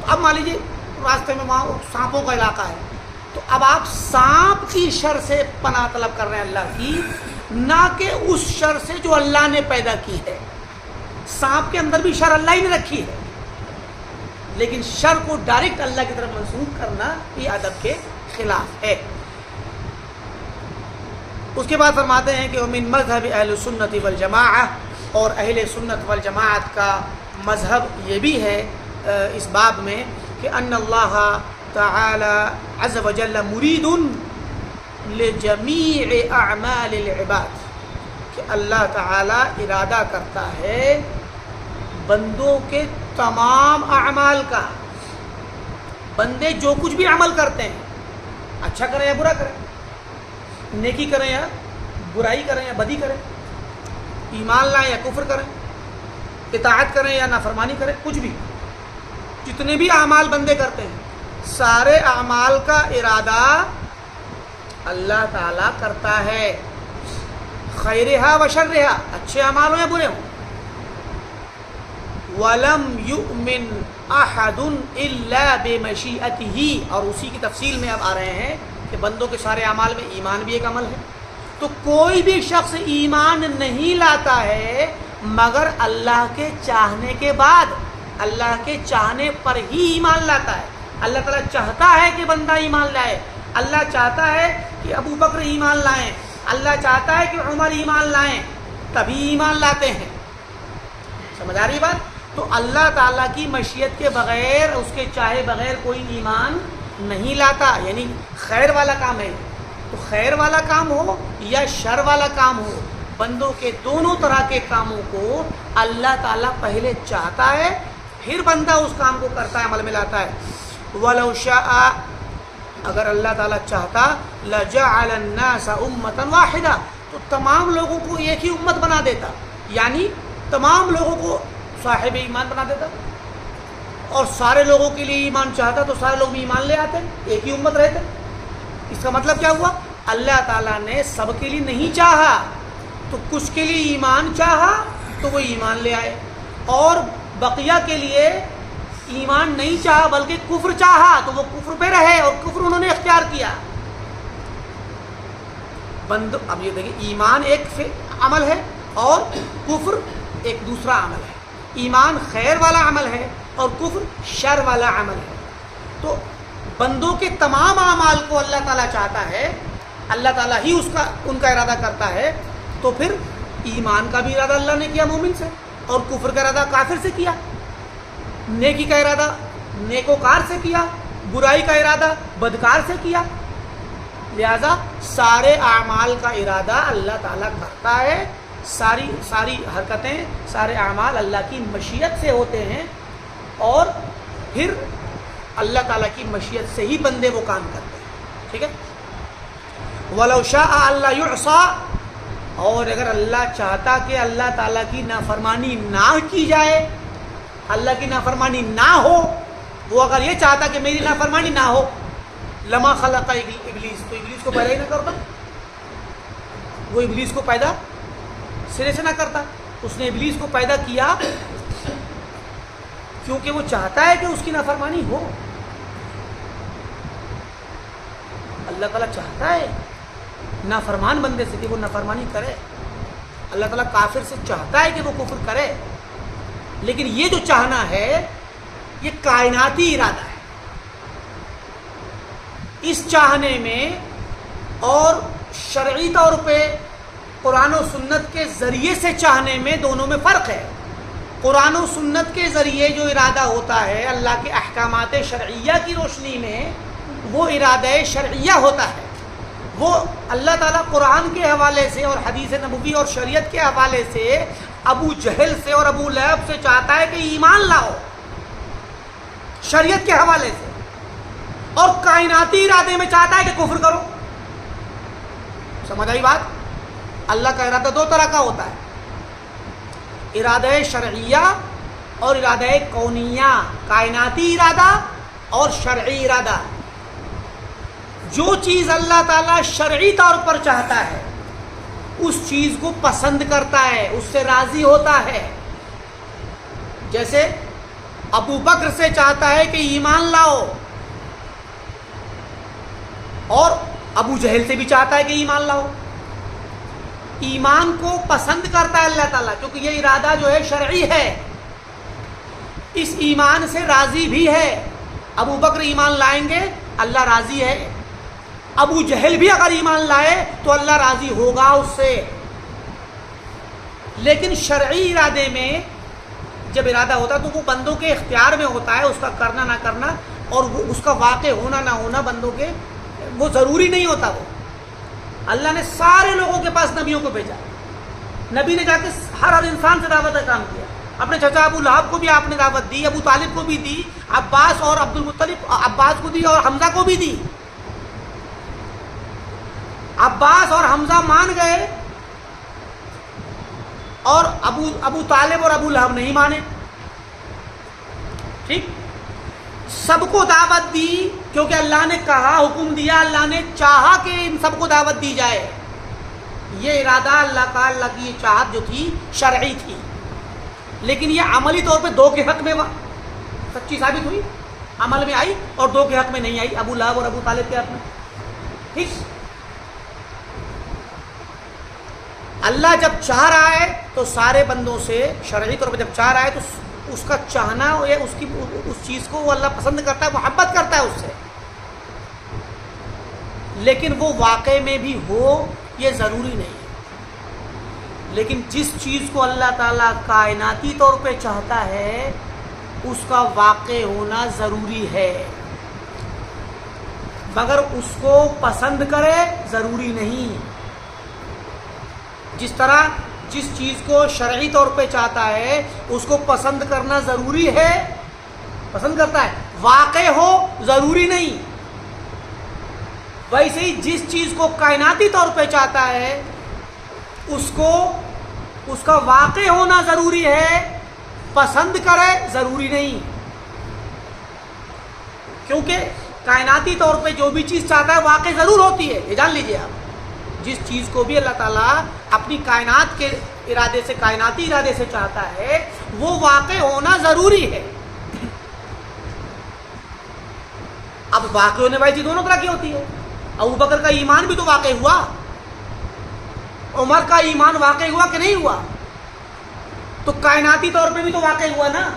اب مان لیجیے راستے میں وہاں سانپوں کا علاقہ ہے، تو اب آپ سانپ کی شر سے پناہ طلب کر رہے ہیں اللہ کی، نہ کہ اس شر سے جو اللہ نے پیدا کی ہے۔ سانپ کے اندر بھی شر اللہ ہی نے رکھی ہے، لیکن شر کو ڈائریکٹ اللہ کی طرف منسوخ کرنا یہ ادب کے خلاف ہے۔ اس کے بعد فرماتے ہیں کہ ومن مذہب اہل سنت والجماعہ، اور اہل سنت والجماعت کا مذہب یہ بھی ہے اس باب میں کہ ان اللہ تعالی عز وجل مرید لجمیع اعمال العباد، کہ اللہ تعالی ارادہ کرتا ہے بندوں کے تمام اعمال کا۔ بندے جو کچھ بھی عمل کرتے ہیں، اچھا کریں یا برا کریں، نیکی کریں یا برائی کریں یا بدی کریں، ایمان لائیں یا کفر کریں، اطاعت کریں یا نافرمانی کریں، کچھ بھی، جتنے بھی اعمال بندے کرتے ہیں، سارے اعمال کا ارادہ اللہ تعالیٰ کرتا ہے، خیرہا و شرہا، اچھے اعمال ہوں یا برے ہوں۔ وَلَمْ يُؤْمِنْ أَحَدٌ إِلَّا بِمَشِيئَتِهِ، اور اسی کی تفصیل میں اب آ رہے ہیں کہ بندوں کے سارے اعمال میں ایمان بھی ایک عمل ہے۔ تو کوئی بھی شخص ایمان نہیں لاتا ہے مگر اللہ کے چاہنے کے بعد، اللہ کے چاہنے پر ہی ایمان لاتا ہے۔ اللہ تعالیٰ چاہتا ہے کہ بندہ ایمان لائے، اللہ چاہتا ہے کہ ابو بکر ایمان لائیں، اللہ چاہتا ہے کہ عمر ایمان لائیں، تبھی ایمان لاتے ہیں۔ سمجھ آ رہی بات؟ تو اللہ تعالیٰ کی مشیت کے بغیر، اس کے چاہے بغیر کوئی ایمان نہیں لاتا، یعنی خیر والا کام ہے تو خیر والا کام ہو یا شر والا کام ہو، بندوں کے دونوں طرح کے کاموں کو اللہ تعالیٰ پہلے چاہتا ہے، پھر بندہ اس کام کو کرتا ہے، عمل میں لاتا ہے۔ وَلَوْ شَاءَ، اگر اللہ تعالیٰ چاہتا، لَجَعَلَ النَّاسَ أُمَّةً وَاحِدَةً، تو تمام لوگوں کو ایک ہی امت بنا دیتا، یعنی تمام لوگوں کو صاحب ایمان بنا دیتا، اور سارے لوگوں کے لیے ایمان چاہتا تو سارے لوگ بھی ایمان لے آتے، ایک ہی امت رہتے۔ اس کا مطلب کیا ہوا؟ اللہ تعالیٰ نے سب کے لیے نہیں چاہا، تو کچھ کے لیے ایمان چاہا تو وہ ایمان لے آئے، اور بقیہ کے لیے ایمان نہیں چاہا بلکہ کفر چاہا تو وہ کفر پہ رہے، اور کفر انہوں نے اختیار کیا۔ اب یہ دیکھیں، ایمان ایک عمل ہے اور کفر ایک دوسرا عمل ہے۔ ایمان خیر والا عمل ہے اور کفر شر والا عمل ہے۔ تو بندوں کے تمام اعمال کو اللہ تعالیٰ چاہتا ہے، اللہ تعالیٰ ہی ان کا ارادہ کرتا ہے، تو پھر ایمان کا بھی ارادہ اللہ نے کیا مومن سے، اور کفر کا ارادہ کافر سے کیا، نیکی کا ارادہ نیکوکار سے کیا، برائی کا ارادہ بدکار سے کیا۔ لہذا سارے اعمال کا ارادہ اللہ تعالیٰ کرتا ہے، ساری حرکتیں، سارے اعمال اللہ کی مشیت سے ہوتے ہیں، اور پھر اللہ تعالیٰ کی مشیت سے ہی بندے وہ کام کرتے ہیں۔ ٹھیک ہے؟ وَلَوْ شَاءَ أَلَّا يُعْصَى، اور اگر اللہ چاہتا کہ اللہ تعالیٰ کی نافرمانی نہ کی جائے، اللہ کی نافرمانی نہ ہو، وہ اگر یہ چاہتا کہ میری نافرمانی نہ ہو، لما خلق ابلیس، تو ابلیس کو پیدا ہی نہ کرتا، وہ ابلیس کو پیدا سرے سے نہ کرتا۔ اس نے ابلیس کو پیدا کیا کیونکہ وہ چاہتا ہے کہ اس کی نافرمانی ہو۔ اللہ تعالیٰ چاہتا ہے نافرمان بندے سے کہ وہ نافرمانی کرے، اللہ تعالیٰ کافر سے چاہتا ہے کہ وہ کفر کرے، لیکن یہ جو چاہنا ہے یہ کائناتی ارادہ ہے۔ اس چاہنے میں اور شرعی طور پہ قرآن و سنت کے ذریعے سے چاہنے میں دونوں میں فرق ہے۔ قرآن و سنت کے ذریعے جو ارادہ ہوتا ہے اللہ کے احکامات شرعیہ کی روشنی میں، وہ ارادہ شرعیہ ہوتا ہے، وہ اللہ تعالیٰ قرآن کے حوالے سے اور حدیث نبوی اور شریعت کے حوالے سے ابو جہل سے اور ابو لہب سے چاہتا ہے کہ ایمان لاؤ شریعت کے حوالے سے، اور کائناتی ارادے میں چاہتا ہے کہ کفر کرو۔ سمجھ آئی بات؟ اللہ کا ارادہ دو طرح کا ہوتا ہے، ارادہ شرعیہ اور ارادہ کونیہ، کائناتی ارادہ اور شرعی ارادہ۔ جو چیز اللہ تعالیٰ شرعی طور پر چاہتا ہے اس چیز کو پسند کرتا ہے، اس سے راضی ہوتا ہے۔ جیسے ابو بکر سے چاہتا ہے کہ ایمان لاؤ، اور ابو جہل سے بھی چاہتا ہے کہ ایمان لاؤ. ایمان کو پسند کرتا ہے اللہ تعالیٰ، کیونکہ یہ ارادہ جو ہے شرعی ہے، اس ایمان سے راضی بھی ہے. ابو بکر ایمان لائیں گے اللہ راضی ہے، ابو جہل بھی اگر ایمان لائے تو اللہ راضی ہوگا اس سے. لیکن شرعی ارادے میں جب ارادہ ہوتا ہے تو وہ بندوں کے اختیار میں ہوتا ہے، اس کا کرنا نہ کرنا اور اس کا واقع ہونا نہ ہونا بندوں کے وہ ضروری نہیں ہوتا. وہ اللہ نے سارے لوگوں کے پاس نبیوں کو بھیجا، نبی نے جا کے ہر انسان سے دعوت کا کام کیا. اپنے چچا ابو لہب کو بھی آپ نے دعوت دی، ابو طالب کو بھی دی، عباس اور عبد المطلب عباس کو دی اور حمزہ کو بھی دی. عباس اور حمزہ مان گئے اور ابو طالب اور ابو لہب نہیں مانے. ٹھیک، سب کو دعوت دی کیونکہ اللہ نے کہا، حکم دیا، اللہ نے چاہا کہ ان سب کو دعوت دی جائے. یہ ارادہ اللہ کی یہ چاہت جو تھی شرعی تھی، لیکن یہ عملی طور پہ دو کے حق میں سچی ثابت ہوئی، عمل میں آئی، اور دو کے حق میں نہیں آئی، ابو لہب اور ابو طالب کے حق میں. ٹھیک، اللہ جب چاہ رہا ہے تو سارے بندوں سے شرعی طور پہ جب چاہ رہا ہے تو اس کا چاہنا یا اس چیز کو وہ اللہ پسند کرتا ہے، محبت کرتا ہے اس سے. لیکن وہ واقع میں بھی ہو یہ ضروری نہیں. لیکن جس چیز کو اللہ تعالیٰ کائناتی طور پہ چاہتا ہے اس کا واقع ہونا ضروری ہے، مگر اس کو پسند کرے ضروری نہیں. جس طرح جس چیز کو شرعی طور پہ چاہتا ہے اس کو پسند کرنا ضروری ہے، پسند کرتا ہے، واقع ہو ضروری نہیں. ویسے ہی جس چیز کو کائناتی طور پہ چاہتا ہے اس کا واقع ہونا ضروری ہے، پسند کرے ضروری نہیں. کیونکہ کائناتی طور پہ جو بھی چیز چاہتا ہے واقع ضرور ہوتی ہے، یہ جان لیجئے آپ. جس چیز کو بھی اللہ تعالیٰ اپنی کائنات کے ارادے سے، کائناتی ارادے سے چاہتا ہے وہ واقع ہونا ضروری ہے. اب واقع ہونے والی چیز دونوں طرح کی ہوتی ہے. ابو بکر کا ایمان بھی تو واقع ہوا، عمر کا ایمان واقع ہوا کہ نہیں ہوا؟ تو کائناتی طور پہ بھی تو واقع ہوا نا.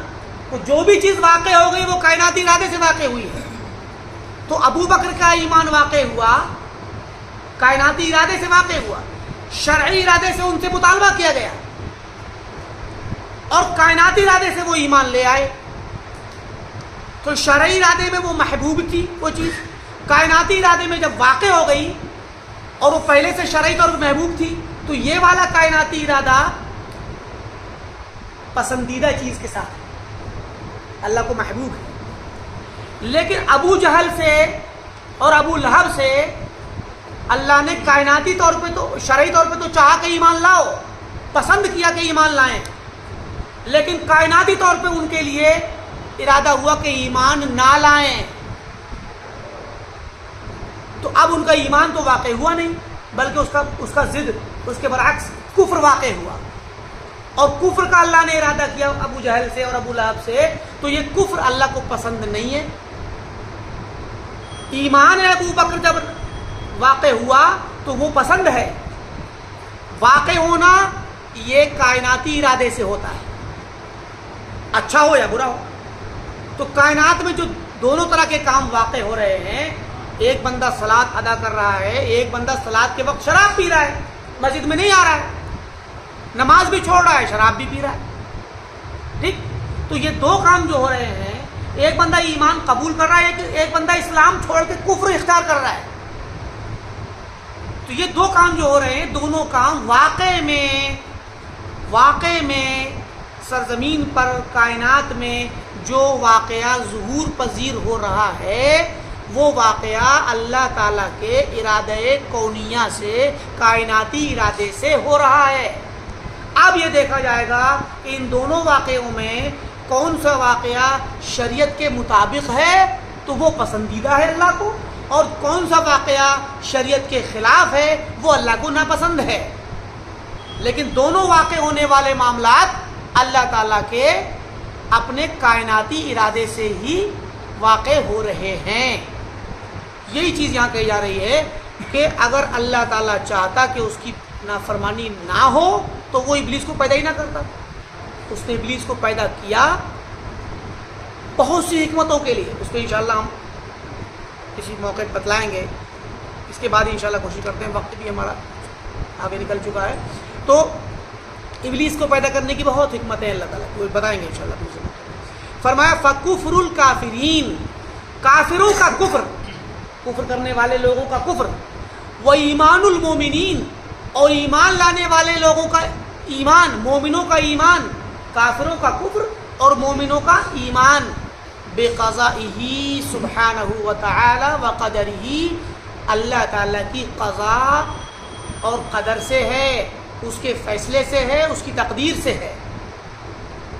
تو جو بھی چیز واقع ہو گئی وہ کائناتی ارادے سے واقع ہوئی ہے. تو ابو بکر کا ایمان واقع ہوا، کائناتی ارادے سے واقع ہوا، شرعی ارادے سے ان سے مطالبہ کیا گیا اور کائناتی ارادے سے وہ ایمان لے آئے. تو شرعی ارادے میں وہ محبوب تھی وہ چیز، کائناتی ارادے میں جب واقع ہو گئی اور وہ پہلے سے شرعی طور پر محبوب تھی تو یہ والا کائناتی ارادہ پسندیدہ چیز کے ساتھ اللہ کو محبوب ہے. لیکن ابو جہل سے اور ابو لہب سے اللہ نے کائناتی طور پہ تو شرعی طور پہ تو چاہا کہ ایمان لاؤ، پسند کیا کہ ایمان لائیں، لیکن کائناتی طور پہ ان کے لیے ارادہ ہوا کہ ایمان نہ لائیں. تو اب ان کا ایمان تو واقع ہوا نہیں بلکہ اس کا ضد، اس کے برعکس کفر واقع ہوا. اور کفر کا اللہ نے ارادہ کیا ابو جہل سے اور ابو لہب سے، تو یہ کفر اللہ کو پسند نہیں ہے. ایمان ہے ابو بکر جب واقع ہوا تو وہ پسند ہے. واقع ہونا یہ کائناتی ارادے سے ہوتا ہے، اچھا ہو یا برا ہو. تو کائنات میں جو دونوں طرح کے کام واقع ہو رہے ہیں، ایک بندہ صلاۃ ادا کر رہا ہے، ایک بندہ صلاۃ کے وقت شراب پی رہا ہے، مسجد میں نہیں آ رہا ہے، نماز بھی چھوڑ رہا ہے، شراب بھی پی رہا ہے. ٹھیک، تو یہ دو کام جو ہو رہے ہیں، ایک بندہ ایمان قبول کر رہا ہے، ایک بندہ اسلام چھوڑ کے کفر اختیار کر رہا ہے. تو یہ دو کام جو ہو رہے ہیں، دونوں کام واقع میں سرزمین پر کائنات میں جو واقعہ ظہور پذیر ہو رہا ہے وہ واقعہ اللہ تعالیٰ کے ارادے کونیہ سے، کائناتی ارادے سے ہو رہا ہے. اب یہ دیکھا جائے گا کہ ان دونوں واقعوں میں کون سا واقعہ شریعت کے مطابق ہے تو وہ پسندیدہ ہے اللہ کو، اور کون سا واقعہ شریعت کے خلاف ہے وہ اللہ کو ناپسند ہے. لیکن دونوں واقع ہونے والے معاملات اللہ تعالیٰ کے اپنے کائناتی ارادے سے ہی واقع ہو رہے ہیں. یہی چیز یہاں کہی جا رہی ہے کہ اگر اللہ تعالیٰ چاہتا کہ اس کی نافرمانی نہ ہو تو وہ ابلیس کو پیدا ہی نہ کرتا. اس نے ابلیس کو پیدا کیا بہت سی حکمتوں کے لیے. اس کو انشاءاللہ ہم کسی موقع بتلائیں گے. اس کے بعد انشاءاللہ کوشش کرتے ہیں, وقت بھی ہمارا آگے نکل چکا ہے. تو ابلیس کو پیدا کرنے کی بہت حکمتیں اللہ تعالیٰ کو بتائیں گے انشاءاللہ دوسرے موقع. فرمایا فکفر الکافرین, کافروں کا کفر, کفر کرنے والے لوگوں کا کفر, و ایمان المومنین, اور ایمان لانے والے لوگوں کا ایمان, مومنوں کا ایمان, کافروں کا کفر اور مومنوں کا ایمان, بقضائہ سبحانہ و تعالی و قدرہ, اللہ تعالیٰ کی قضاء اور قدر سے ہے, اس کے فیصلے سے ہے, اس کی تقدیر سے ہے.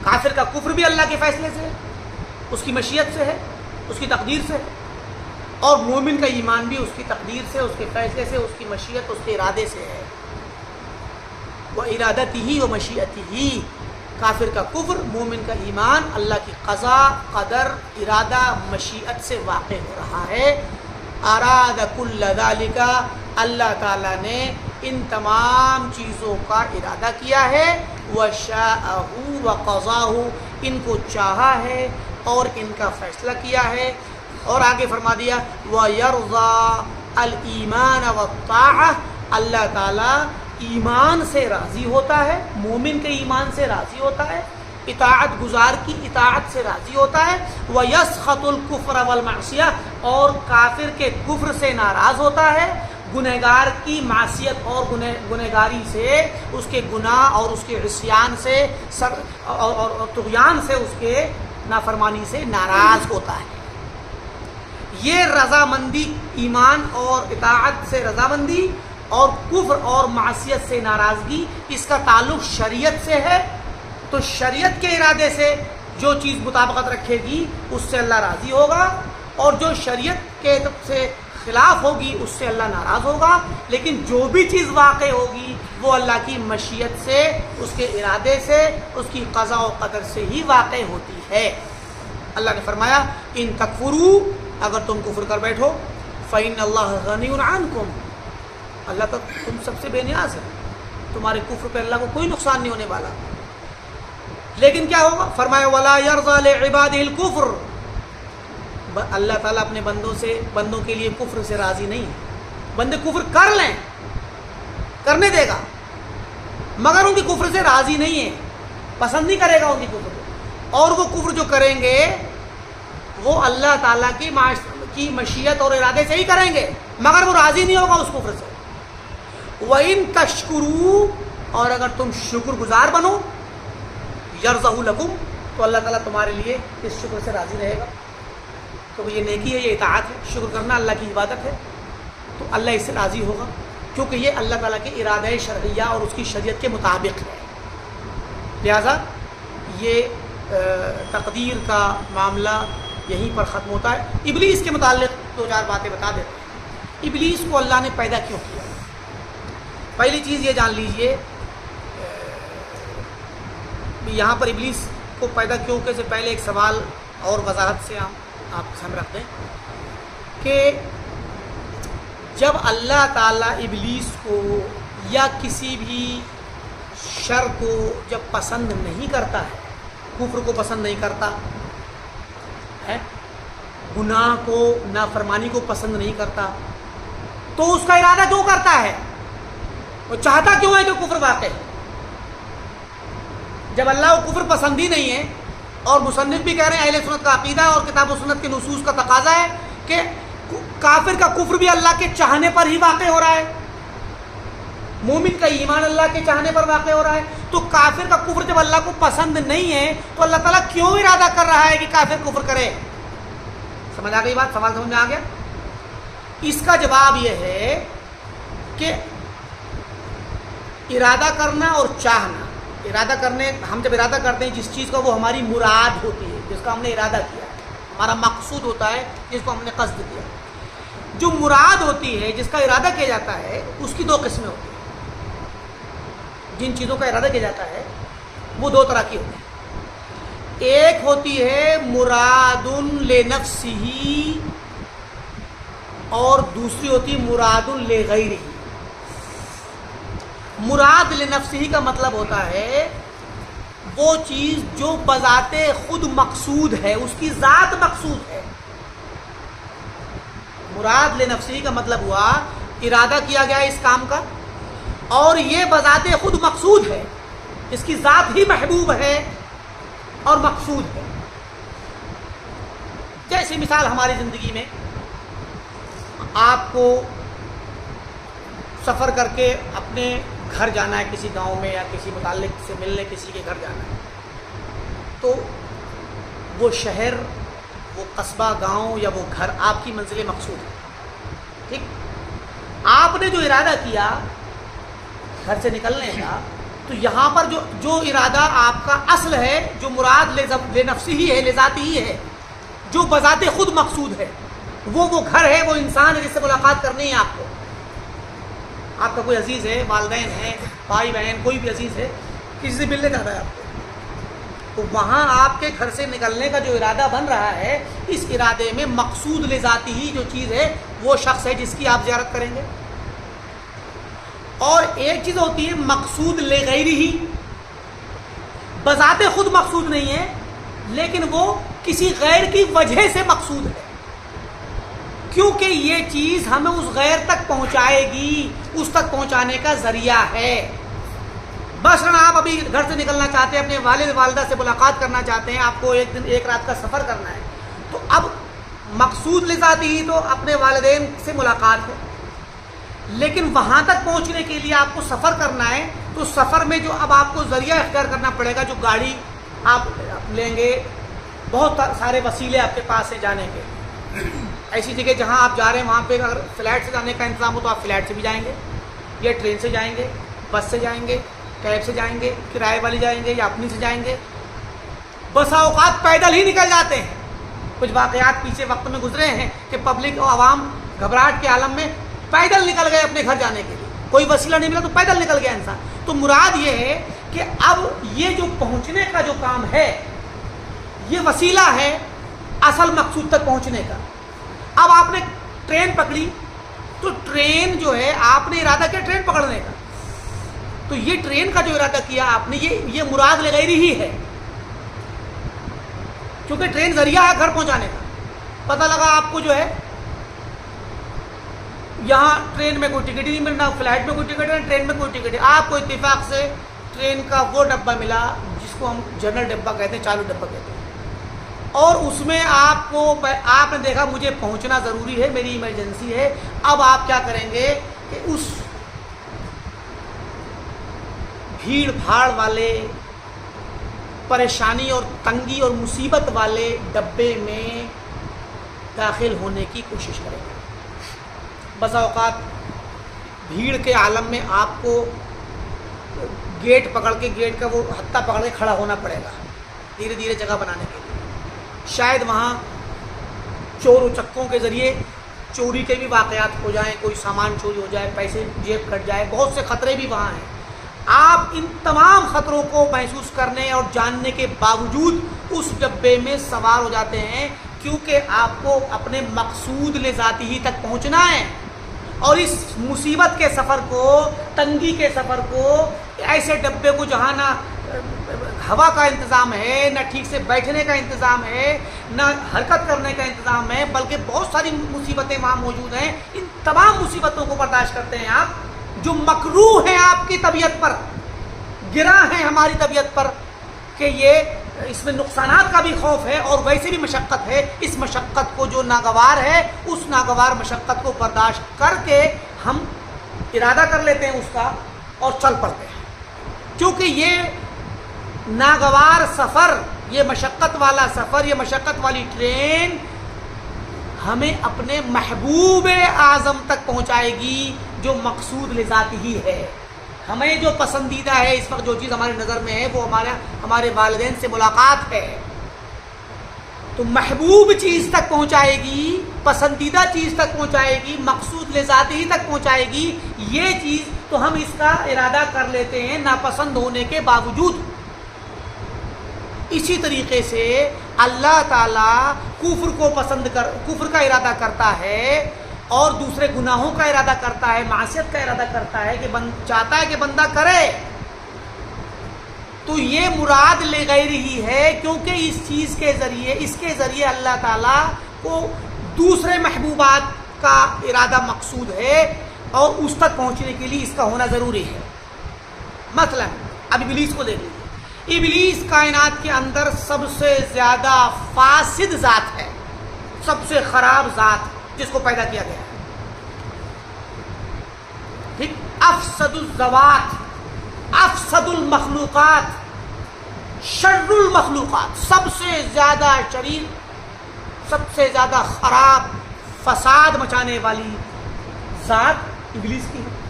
کافر کا کفر بھی اللہ کے فیصلے سے ہے, اس کی مشیت سے ہے, اس کی تقدیر سے ہے, اور مومن کا ایمان بھی اس کی تقدیر سے, اس کے فیصلے سے, اس کی مشیت, اس کے ارادے سے ہے. وَإِرَادَتِهِ وَمَشِيئَتِهِ, کافر کا کفر, مومن کا ایمان اللہ کی قضاء, قدر, ارادہ, مشیت سے واقع ہو رہا ہے. اراد کل ذالک, اللہ تعالیٰ نے ان تمام چیزوں کا ارادہ کیا ہے. وشاءہ وقضاہ, ان کو چاہا ہے اور ان کا فیصلہ کیا ہے. اور آگے فرما دیا وَيَرْضَى الْإِيمَانَ وَالطَّاعَةَ, اللہ تعالیٰ ایمان سے راضی ہوتا ہے, مومن کے ایمان سے راضی ہوتا ہے, اطاعت گزار کی اطاعت سے راضی ہوتا ہے. وَيَسْخَطُ الْكُفْرَ وَالْمَعْصِيَةَ, اور کافر کے کفر سے ناراض ہوتا ہے, گنہگار کی معصیت اور گنہگاری سے, اس کے گناہ اور اس کے عصیان سے اور طغیان سے, اس کے نافرمانی سے ناراض ہوتا ہے. یہ رضامندی, ایمان اور اطاعت سے رضامندی اور کفر اور معصیت سے ناراضگی, اس کا تعلق شریعت سے ہے. تو شریعت کے ارادے سے جو چیز مطابقت رکھے گی اس سے اللہ راضی ہوگا, اور جو شریعت کے سے خلاف ہوگی اس سے اللہ ناراض ہوگا. لیکن جو بھی چیز واقع ہوگی وہ اللہ کی مشیت سے, اس کے ارادے سے, اس کی قضاء و قدر سے ہی واقع ہوتی ہے. اللہ نے فرمایا ان تکفروا, اگر تم کفر کر بیٹھو, فإن اللہ غنی عنکم, اللہ تو تم سب سے بے نیاز ہے, تمہارے کفر پہ اللہ کو کوئی نقصان نہیں ہونے والا. لیکن کیا ہوگا؟ فرمایا ولا یرضى لعباده الکفر, اللہ تعالیٰ اپنے بندوں کے لیے کفر سے راضی نہیں ہے. بندے کفر کر لیں, کرنے دے گا, مگر ان کی کفر سے راضی نہیں ہے, پسند نہیں کرے گا ان کی کفر کو. اور وہ کفر جو کریں گے وہ اللہ تعالیٰ کی مشیت اور ارادے سے ہی کریں گے, مگر وہ راضی نہیں ہوگا اس کفر سے. وَإِن تَشْكُرُوا, اور اگر تم شکر گزار بنو, يَرْضَهُ لَكُمْ, تو اللہ تعالیٰ تمہارے لیے اس شکر سے راضی رہے گا. تو یہ نیکی ہے, یہ اطاعت ہے, شکر کرنا اللہ کی عبادت ہے, تو اللہ اس سے راضی ہوگا, کیونکہ یہ اللہ تعالیٰ کے ارادہ شرعیہ اور اس کی شریعت کے مطابق ہے. لہذا یہ تقدیر کا معاملہ یہیں پر ختم ہوتا ہے. ابلیس کے متعلق دو چار باتیں بتا دیتے ہیں. ابلیس کو اللہ نے پیدا کیوں کیا؟ پہلی چیز یہ جان لیجئے, یہاں پر ابلیس کو پیدا کیوں کہ سے پہلے ایک سوال اور وضاحت سے ہم آپ کے سامنے رکھتے ہیں کہ جب اللہ تعالیٰ ابلیس کو یا کسی بھی شر کو جب پسند نہیں کرتا ہے, کفر کو پسند نہیں کرتا ہے, گناہ کو, نافرمانی کو پسند نہیں کرتا, تو اس کا ارادہ کیوں کرتا ہے؟ وہ چاہتا کیوں ہے کہ کفر واقع ہے؟ جب اللہ کو کفر پسند ہی نہیں ہے, اور مصنف بھی کہہ رہے ہیں اہل سنت کا عقیدہ اور کتاب و سنت کے نصوص کا تقاضا ہے کہ کافر کا کفر بھی اللہ کے چاہنے پر ہی واقع ہو رہا ہے, مومن کا ایمان اللہ کے چاہنے پر واقع ہو رہا ہے. تو کافر کا کفر جب اللہ کو پسند نہیں ہے تو اللہ تعالیٰ کیوں ارادہ کر رہا ہے کہ کافر کفر کرے؟ سمجھ آ گئی بات؟ سوال سمجھ میں آ گیا؟ اس کا جواب یہ ہے کہ ارادہ کرنا اور چاہنا, ارادہ کرنے, ہم جب ارادہ کرتے ہیں جس چیز کا وہ ہماری مراد ہوتی ہے, جس کا ہم نے ارادہ کیا ہے, ہمارا مقصود ہوتا ہے, جس کو ہم نے قصد کیا. جو مراد ہوتی ہے, جس کا ارادہ کیا جاتا ہے, اس کی دو قسمیں ہوتی ہیں. جن چیزوں کا ارادہ کیا جاتا ہے وہ دو طرح کی ہوتی ہیں. ایک ہوتی ہے مراد لنفسہ, اور دوسری ہوتی ہے مراد لغیرہ۔ مراد لنفسہ کا مطلب ہوتا ہے وہ چیز جو بذات خود مقصود ہے، اس کی ذات مقصود ہے۔ مراد لنفسہ کا مطلب ہوا ارادہ کیا گیا اس کام کا اور یہ بذات خود مقصود ہے، اس کی ذات ہی محبوب ہے اور مقصود ہے۔ جیسے مثال ہماری زندگی میں آپ کو سفر کر کے اپنے گھر جانا ہے، کسی گاؤں میں یا کسی متعلق سے ملنے کسی کے گھر جانا ہے، تو وہ شہر، وہ قصبہ، گاؤں یا وہ گھر آپ کی منزل مقصود ہے۔ ٹھیک، آپ نے جو ارادہ کیا گھر سے نکلنے کا، تو یہاں پر جو ارادہ آپ کا اصل ہے، جو مراد لنفسہ ہی ہے، لذاتی ہی ہے، جو بذات خود مقصود ہے، وہ گھر ہے، وہ انسان ہے جس سے ملاقات کرنی ہے آپ کو۔ آپ کا کوئی عزیز ہے، والدین ہیں، بھائی بہن، کوئی بھی عزیز ہے، کسی سے ملنے جانا ہے آپ کو، تو وہاں آپ کے گھر سے نکلنے کا جو ارادہ بن رہا ہے، اس ارادے میں مقصود لذاتی ہی جو چیز ہے وہ شخص ہے جس کی آپ زیارت کریں گے۔ اور ایک چیز ہوتی ہے مقصود لغیرہ، بذات خود مقصود نہیں ہے لیکن وہ کسی غیر کی وجہ سے مقصود ہے، کیونکہ یہ چیز ہمیں اس غیر تک پہنچائے گی، اس تک پہنچانے کا ذریعہ ہے۔ مثلاً آپ ابھی گھر سے نکلنا چاہتے ہیں، اپنے والد والدہ سے ملاقات کرنا چاہتے ہیں، آپ کو ایک دن ایک رات کا سفر کرنا ہے، تو اب مقصود لذاتی ہی تو اپنے والدین سے ملاقات ہے، لیکن وہاں تک پہنچنے کے لیے آپ کو سفر کرنا ہے، تو سفر میں جو اب آپ کو ذریعہ اختیار کرنا پڑے گا، جو گاڑی آپ لیں گے، بہت سارے وسیلے آپ کے پاس ہیں جانے کے۔ ایسی جگہ جہاں آپ جا رہے ہیں وہاں پہ اگر فلائٹ سے جانے کا انتظام ہو تو آپ فلائٹ سے بھی جائیں گے، یا ٹرین سے جائیں گے، بس سے جائیں گے، کیب سے جائیں گے، کرائے والی جائیں گے یا اپنی سے جائیں گے۔ بسا اوقات پیدل ہی نکل جاتے ہیں۔ کچھ واقعات پیچھے وقت میں گزرے ہیں کہ پبلک اور عوام گھبراہٹ کے عالم میں پیدل نکل گئے اپنے گھر جانے کے لیے، کوئی وسیلہ نہیں ملا تو پیدل نکل گیا انسان۔ تو مراد یہ ہے کہ اب یہ جو پہنچنے کا جو کام ہے یہ وسیلہ ہے اصل مقصود تک پہنچنے کا۔ اب آپ نے ٹرین پکڑی تو ٹرین جو ہے آپ نے ارادہ کیا ٹرین پکڑنے کا، تو یہ ٹرین کا جو ارادہ کیا آپ نے یہ مراد لغیرہ ہی ہے، کیونکہ ٹرین ذریعہ ہے گھر پہنچانے کا۔ پتہ لگا آپ کو جو ہے یہاں ٹرین میں کوئی ٹکٹ ہی نہیں ملنا، فلائٹ میں کوئی ٹکٹ ہے، ٹرین میں کوئی ٹکٹ ہے، آپ کو اتفاق سے ٹرین کا وہ ڈبہ ملا جس کو ہم جنرل ڈبہ کہتے ہیں، چالو ڈبہ کہتے ہیں، اور اس میں آپ نے دیکھا مجھے پہنچنا ضروری ہے، میری ایمرجنسی ہے۔ اب آپ کیا کریں گے کہ اس بھیڑ بھاڑ والے، پریشانی اور تنگی اور مصیبت والے ڈبے میں داخل ہونے کی کوشش کریں گے۔ بسا اوقات بھیڑ کے عالم میں آپ کو گیٹ پکڑ کے، گیٹ کا وہ ہتھا پکڑ کے کھڑا ہونا پڑے گا دھیرے دھیرے جگہ بنانے کے لیے۔ شاید وہاں چور و چکوں کے ذریعے چوری کے بھی واقعات ہو جائیں، کوئی سامان چوری ہو جائے، پیسے جیب کٹ جائے، بہت سے خطرے بھی وہاں ہیں۔ آپ ان تمام خطروں کو محسوس کرنے اور جاننے کے باوجود اس ڈبے میں سوار ہو جاتے ہیں، کیونکہ آپ کو اپنے مقصود لذاتی ہی تک پہنچنا ہے۔ اور اس مصیبت کے سفر کو، تنگی کے سفر کو، ایسے ڈبے کو جہاں نہ ہوا کا انتظام ہے، نہ ٹھیک سے بیٹھنے کا انتظام ہے، نہ حرکت کرنے کا انتظام ہے، بلکہ بہت ساری مصیبتیں وہاں موجود ہیں، ان تمام مصیبتوں کو برداشت کرتے ہیں آپ، جو مکروہ ہیں آپ کی طبیعت پر، گرا ہیں ہماری طبیعت پر، کہ یہ اس میں نقصانات کا بھی خوف ہے اور ویسے بھی مشقت ہے۔ اس مشقت کو جو ناگوار ہے، اس ناگوار مشقت کو برداشت کر کے ہم ارادہ کر لیتے ہیں اس کا اور چل پڑتے ہیں، کیونکہ یہ ناگوار سفر، یہ مشقت والا سفر، یہ مشقت والی ٹرین ہمیں اپنے محبوب اعظم تک پہنچائے گی، جو مقصود لذاتی ہی ہے۔ ہمیں جو پسندیدہ ہے اس وقت، جو چیز ہماری نظر میں ہے، وہ ہمارے والدین سے ملاقات ہے، تو محبوب چیز تک پہنچائے گی، پسندیدہ چیز تک پہنچائے گی، مقصود لذاتی ہی تک پہنچائے گی۔ یہ چیز تو ہم اس کا ارادہ کر لیتے ہیں ناپسند ہونے کے باوجود۔ اسی طریقے سے اللہ تعالیٰ کفر کا ارادہ کرتا ہے اور دوسرے گناہوں کا ارادہ کرتا ہے، معصیت کا ارادہ کرتا ہے، کہ چاہتا ہے کہ بندہ کرے، تو یہ مراد لغیر ہی ہے، کیونکہ اس چیز کے ذریعے، اس کے ذریعے اللہ تعالیٰ کو دوسرے محبوبات کا ارادہ مقصود ہے اور اس تک پہنچنے کے لیے اس کا ہونا ضروری ہے۔ مثلا اب ابلیس کو دیکھ لیجیے، ابلیس کائنات کے اندر سب سے زیادہ فاسد ذات ہے، سب سے خراب ذات جس کو پیدا کیا گیا ہے، ٹھیک، افسد الذوات، افسد المخلوقات، شر المخلوقات، سب سے زیادہ شریر، سب سے زیادہ خراب، فساد مچانے والی ذات ابلیس کی ہے،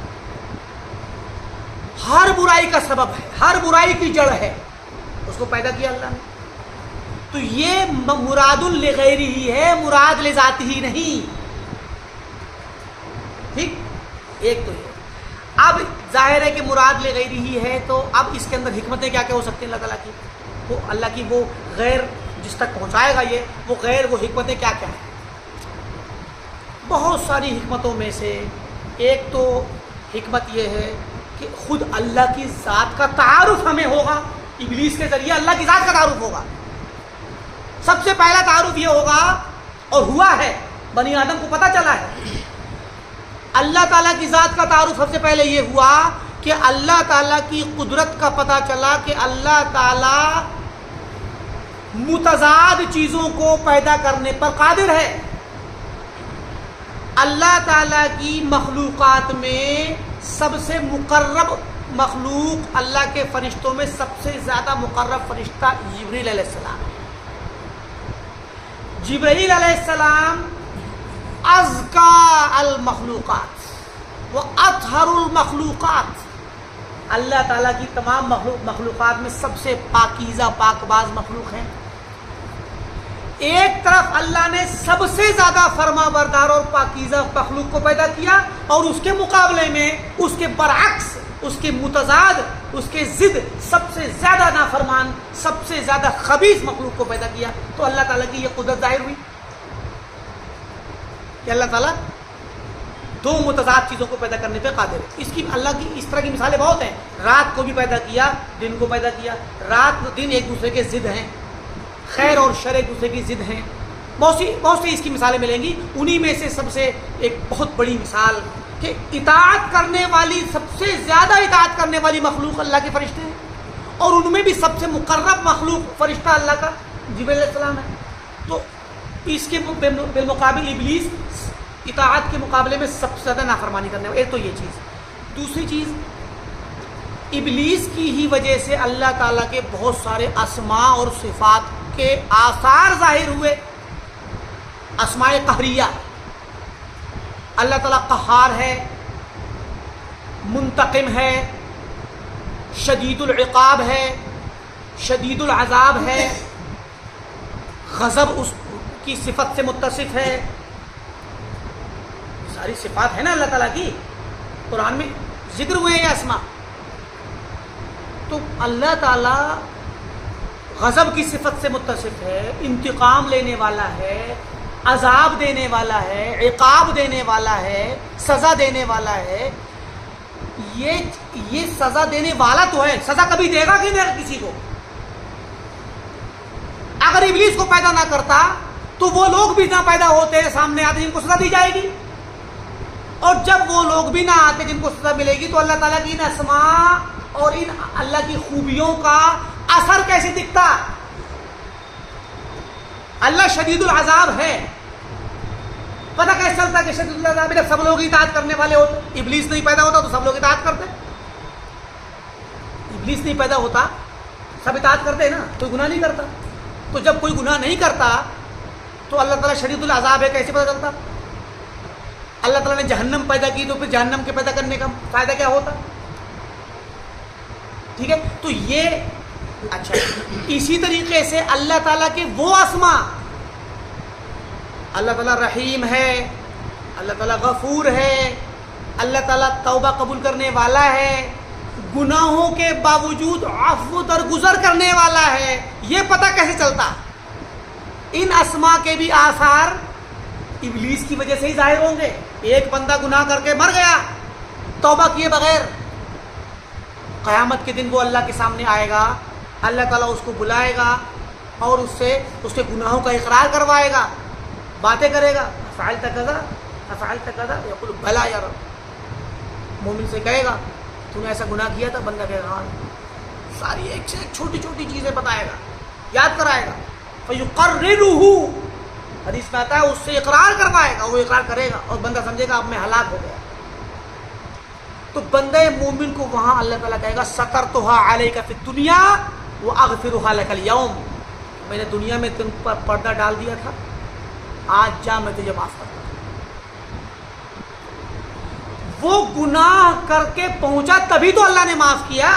ہر برائی کا سبب ہے، ہر برائی کی جڑ ہے، اس کو پیدا کیا اللہ نے۔ تو یہ مراد لغیر ہی ہے، مراد لذات ہی نہیں، ٹھیک، ایک تو یہ۔ اب ظاہر ہے کہ مراد لغیر ہی ہے، تو اب اس کے اندر حکمتیں کیا کیا ہو سکتی ہیں اللہ تعالیٰ کی؟ وہ اللہ کی وہ غیر جس تک پہنچائے گا یہ وہ غیر، وہ حکمتیں کیا کیا ہیں؟ بہت ساری حکمتوں میں سے ایک تو حکمت یہ ہے کہ خود اللہ کی ذات کا تعارف ہمیں ہوگا، ابلیس کے ذریعے اللہ کی ذات کا تعارف ہوگا۔ سب سے پہلا تعارف یہ ہوگا، اور ہوا ہے، بنی آدم کو پتہ چلا ہے، اللہ تعالیٰ کی ذات کا تعارف سب سے پہلے یہ ہوا کہ اللہ تعالیٰ کی قدرت کا پتہ چلا کہ اللہ تعالیٰ متضاد چیزوں کو پیدا کرنے پر قادر ہے۔ اللہ تعالیٰ کی مخلوقات میں سب سے مقرب مخلوق، اللہ کے فرشتوں میں سب سے زیادہ مقرب فرشتہ جبریل علیہ السلام ہے۔ جبریل علیہ السلام ازکا المخلوقات و اطہر المخلوقات، اللہ تعالیٰ کی تمام مخلوقات میں سب سے پاکیزہ پاک باز مخلوق ہیں۔ ایک طرف اللہ نے سب سے زیادہ فرما بردار اور پاکیزہ مخلوق کو پیدا کیا، اور اس کے مقابلے میں اس کے برعکس، اس کے متضاد، اس کے ضد سب سے زیادہ نافرمان، سب سے زیادہ خبیث مخلوق کو پیدا کیا۔ تو اللہ تعالیٰ کی یہ قدرت ظاہر ہوئی کہ اللہ تعالیٰ دو متضاد چیزوں کو پیدا کرنے پہ قادر ہے۔ اس کی اللہ کی اس طرح کی مثالیں بہت ہیں، رات کو بھی پیدا کیا، دن کو پیدا کیا، رات دن ایک دوسرے کے ضد ہیں، خیر اور شر ایک دوسرے کی ضد ہیں، بہت سی اس کی مثالیں ملیں گی۔ انہی میں سے سب سے ایک بہت بڑی مثال کہ اطاعت کرنے والی، سب سے زیادہ اطاعت کرنے والی مخلوق اللہ کے فرشتے ہیں، اور ان میں بھی سب سے مقرب مخلوق فرشتہ اللہ کا جبریل علیہ السلام ہے۔ تو اس کے بالمقابل ابلیس اطاعت کے مقابلے میں سب سے زیادہ نافرمانی کرنے والا۔ ایک تو یہ چیز۔ دوسری چیز، ابلیس کی ہی وجہ سے اللہ تعالیٰ کے بہت سارے اسماء اور صفات کے آثار ظاہر ہوئے۔ اسماء قہریہ، اللہ تعالیٰ قہار ہے، منتقم ہے، شدید العقاب ہے، شدید العذاب ہے، غضب اس کی صفت سے متصف ہے۔ ساری صفات ہے نا اللہ تعالیٰ کی، قرآن میں ذکر ہوئے ہیں اسماء۔ تو اللہ تعالیٰ غضب کی صفت سے متصف ہے، انتقام لینے والا ہے، عذاب دینے والا ہے، عقاب دینے والا ہے، سزا دینے والا ہے۔ یہ سزا دینے والا تو ہے، سزا کبھی دے گا کہ نہیں دے گا کسی کو؟ اگر ابلیس کو پیدا نہ کرتا تو وہ لوگ بھی نہ پیدا ہوتے، سامنے آتے جن کو سزا دی جائے گی، اور جب وہ لوگ بھی نہ آتے جن کو سزا ملے گی، تو اللہ تعالیٰ کی ان اسماء اور ان اللہ کی خوبیوں کا اثر کیسے دکھتا؟ اللہ شدید العذاب ہے، پتہ کیسے چلتا کہ شدید العذاب ہے؟ جب سب لوگ اطاعت کرنے والے ہوتے، ابلیس نہیں پیدا ہوتا تو سب لوگ اطاعت کرتے، ابلیس نہیں پیدا ہوتا سب اطاعت کرتے ہیں نا، کوئی گناہ نہیں کرتا۔ تو جب کوئی گناہ نہیں کرتا تو اللہ تعالیٰ شدید العذاب ہے کیسے پتہ چلتا؟ اللہ تعالیٰ نے جہنم پیدا کی تو پھر جہنم کے پیدا کرنے کا فائدہ کیا ہوتا؟ ٹھیک ہے، تو یہ اچھا، اسی طریقے سے اللہ تعالیٰ کے وہ اسماء، اللہ تعالیٰ رحیم ہے، اللہ تعالیٰ غفور ہے، اللہ تعالیٰ توبہ قبول کرنے والا ہے، گناہوں کے باوجود عفو درگزر کرنے والا ہے، یہ پتہ کیسے چلتا؟ ان اسماء کے بھی آثار ابلیس کی وجہ سے ہی ظاہر ہوں گے. ایک بندہ گناہ کر کے مر گیا توبہ کیے بغیر, قیامت کے دن وہ اللہ کے سامنے آئے گا, اللہ تعالیٰ اس کو بلائے گا اور اس سے اس کے گناہوں کا اقرار کروائے گا, باتیں کرے گا, فعلت کذا افعلت کذا, یقول بھلا یا رب. مومن سے کہے گا تو نے ایسا گناہ کیا تھا, بندہ کہے گا ہاں, ساری ایک سے ایک چھوٹی چھوٹی چیزیں بتائے گا, یاد کرائے گا. فیقررہ, حدیث میں آتا ہے اس سے اقرار کروائے گا, وہ اقرار کرے گا اور بندہ سمجھے گا اب میں ہلاک ہو گیا. تو بندہ مومن کو وہاں اللہ تعالیٰ کہے گا سترتها علیک فی الدنیا واغفرها لک اليوم, میں نے دنیا میں تم پر پردہ ڈال دیا تھا, آج جا میں تجھے معاف کرتا ہوں. وہ گناہ کر کے پہنچا تبھی تو اللہ نے معاف کیا,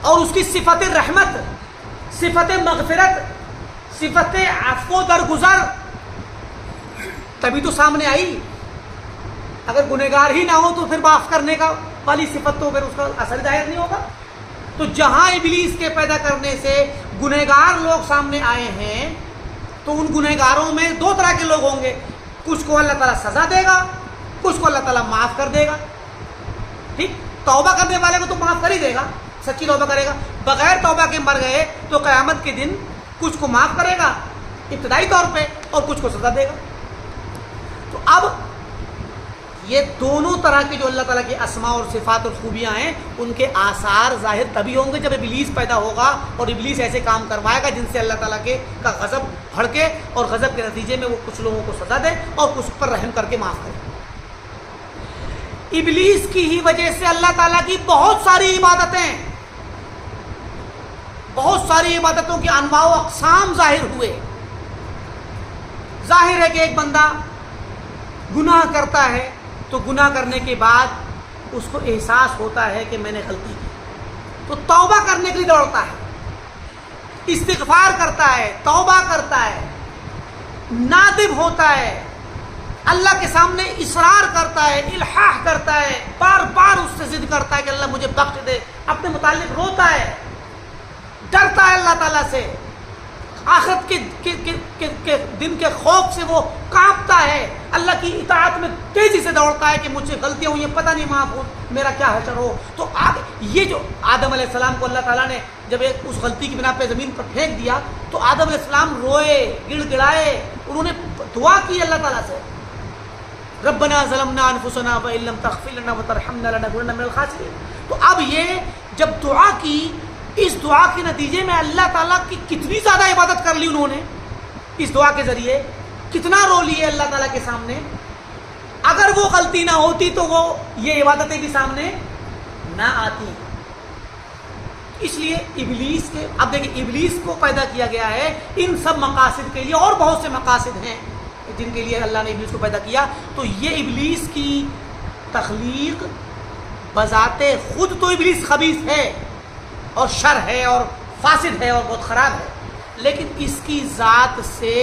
اور اس کی صفت رحمت, صفت مغفرت, صفت عفو درگزر تبھی تو سامنے آئی. اگر گنہگار ہی نہ ہو تو پھر معاف کرنے کا والی صفت تو پھر اس کا اثر ظاہر نہیں ہوگا. تو جہاں ابلیس کے پیدا کرنے سے گنہگار لوگ سامنے آئے ہیں تو ان گنہگاروں میں دو طرح کے لوگ ہوں گے, کچھ کو اللہ تعالیٰ سزا دے گا, کچھ کو اللہ تعالیٰ معاف کر دے گا. ٹھیک, توبہ کرنے والے کو تو معاف کر ہی دے گا, سچی توبہ کرے گا. بغیر توبہ کے مر گئے تو قیامت کے دن کچھ کو معاف کرے گا ابتدائی طور پہ اور کچھ کو سزا دے گا. تو اب یہ دونوں طرح کے جو اللہ تعالیٰ کے اسماء اور صفات اور خوبیاں ہیں ان کے آثار ظاہر تبھی ہوں گے جب ابلیس پیدا ہوگا اور ابلیس ایسے کام کروائے گا جن سے اللہ تعالیٰ کا غضب بھڑکے اور غضب کے نتیجے میں وہ کچھ لوگوں کو سزا دے اور کچھ پر رحم کر کے معاف کرے. ابلیس کی ہی وجہ سے اللہ تعالیٰ کی بہت ساری عبادتوں کی انواع و اقسام ظاہر ہوئے. ظاہر ہے کہ ایک بندہ گناہ کرتا ہے تو گناہ کرنے کے بعد اس کو احساس ہوتا ہے کہ میں نے غلطی کی, تو توبہ کرنے کے لیے دوڑتا ہے, استغفار کرتا ہے, توبہ کرتا ہے, نادم ہوتا ہے, اللہ کے سامنے اصرار کرتا ہے, الحاح کرتا ہے, بار بار اس سے ضد کرتا ہے کہ اللہ مجھے بخش دے, اپنے متعلق روتا ہے, ڈرتا ہے اللہ تعالیٰ سے, آخرت کے دن کے خوف سے وہ کانپتا ہے, اللہ کی اطاعت میں تیزی سے دوڑتا ہے کہ مجھ سے غلطیاں ہوئی ہیں, پتہ نہیں معاف ہو میرا کیا حشر ہو. تو یہ جو آدم علیہ السلام کو اللہ تعالیٰ نے جب ایک اس غلطی کی بنا پہ زمین پر پھینک دیا تو آدم علیہ السلام روئے, گڑ گڑائے, انہوں نے دعا کی اللہ تعالیٰ سے, ربنا ظلمنا انفسنا وان لم تغفر لنا وترحمنا لنکونن من الخاسرین. تو اب یہ جب دعا کی, اس دعا کے نتیجے میں اللہ تعالیٰ کی کتنی زیادہ عبادت کر لی انہوں نے, اس دعا کے ذریعے کتنا رو لیے اللہ تعالیٰ کے سامنے. اگر وہ غلطی نہ ہوتی تو وہ یہ عبادتیں بھی سامنے نہ آتی. اس لیے ابلیس کے, اب دیکھیں ابلیس کو پیدا کیا گیا ہے ان سب مقاصد کے لیے, اور بہت سے مقاصد ہیں جن کے لیے اللہ نے ابلیس کو پیدا کیا. تو یہ ابلیس کی تخلیق بذات خود تو ابلیس خبیث ہے اور شر ہے اور فاسد ہے اور بہت خراب ہے, لیکن اس کی ذات سے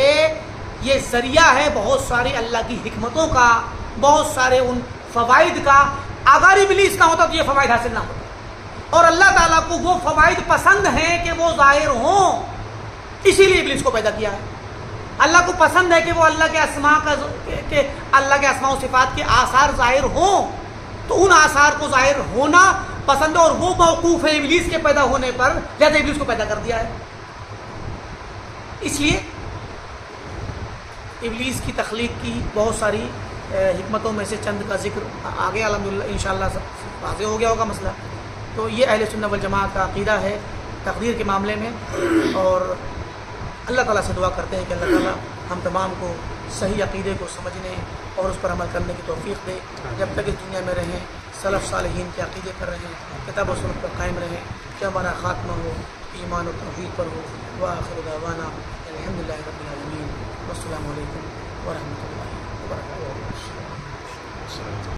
یہ ذریعہ ہے بہت ساری اللہ کی حکمتوں کا, بہت سارے ان فوائد کا. اگر ابلیس نہ ہوتا تو یہ فوائد حاصل نہ ہوتا, اور اللہ تعالیٰ کو وہ فوائد پسند ہیں کہ وہ ظاہر ہوں, اسی لیے ابلیس کو پیدا کیا ہے. اللہ کو پسند ہے کہ وہ اللہ کے اللہ کے اسماء و صفات کے آثار ظاہر ہوں, تو ان آثار کو ظاہر ہونا پسند ہے, اور وہ موقوف ہے ابلیس کے پیدا ہونے پر, لہذا ابلیس کو پیدا کر دیا ہے. اس لیے ابلیس کی تخلیق کی بہت ساری حکمتوں میں سے چند کا ذکر آگے الحمدللہ انشاءاللہ واضح ہو گیا ہوگا مسئلہ. تو یہ اہل سنت والجماعت کا عقیدہ ہے تقدیر کے معاملے میں, اور اللہ تعالیٰ سے دعا کرتے ہیں کہ اللہ تعالیٰ ہم تمام کو صحیح عقیدے کو سمجھنے اور اس پر عمل کرنے کی توفیق دے. جب تک اس دنیا میں رہیں سلف صالحین کے عقیدے پر رہیں, کتاب و سنت پر قائم رہیں, کہ ہمارا خاتمہ ہو ایمان و توحید پر ہو. وآخر دعوانا الحمدللہ رب العالمین, والسلام علیکم ورحمۃ اللہ وبرکاتہ.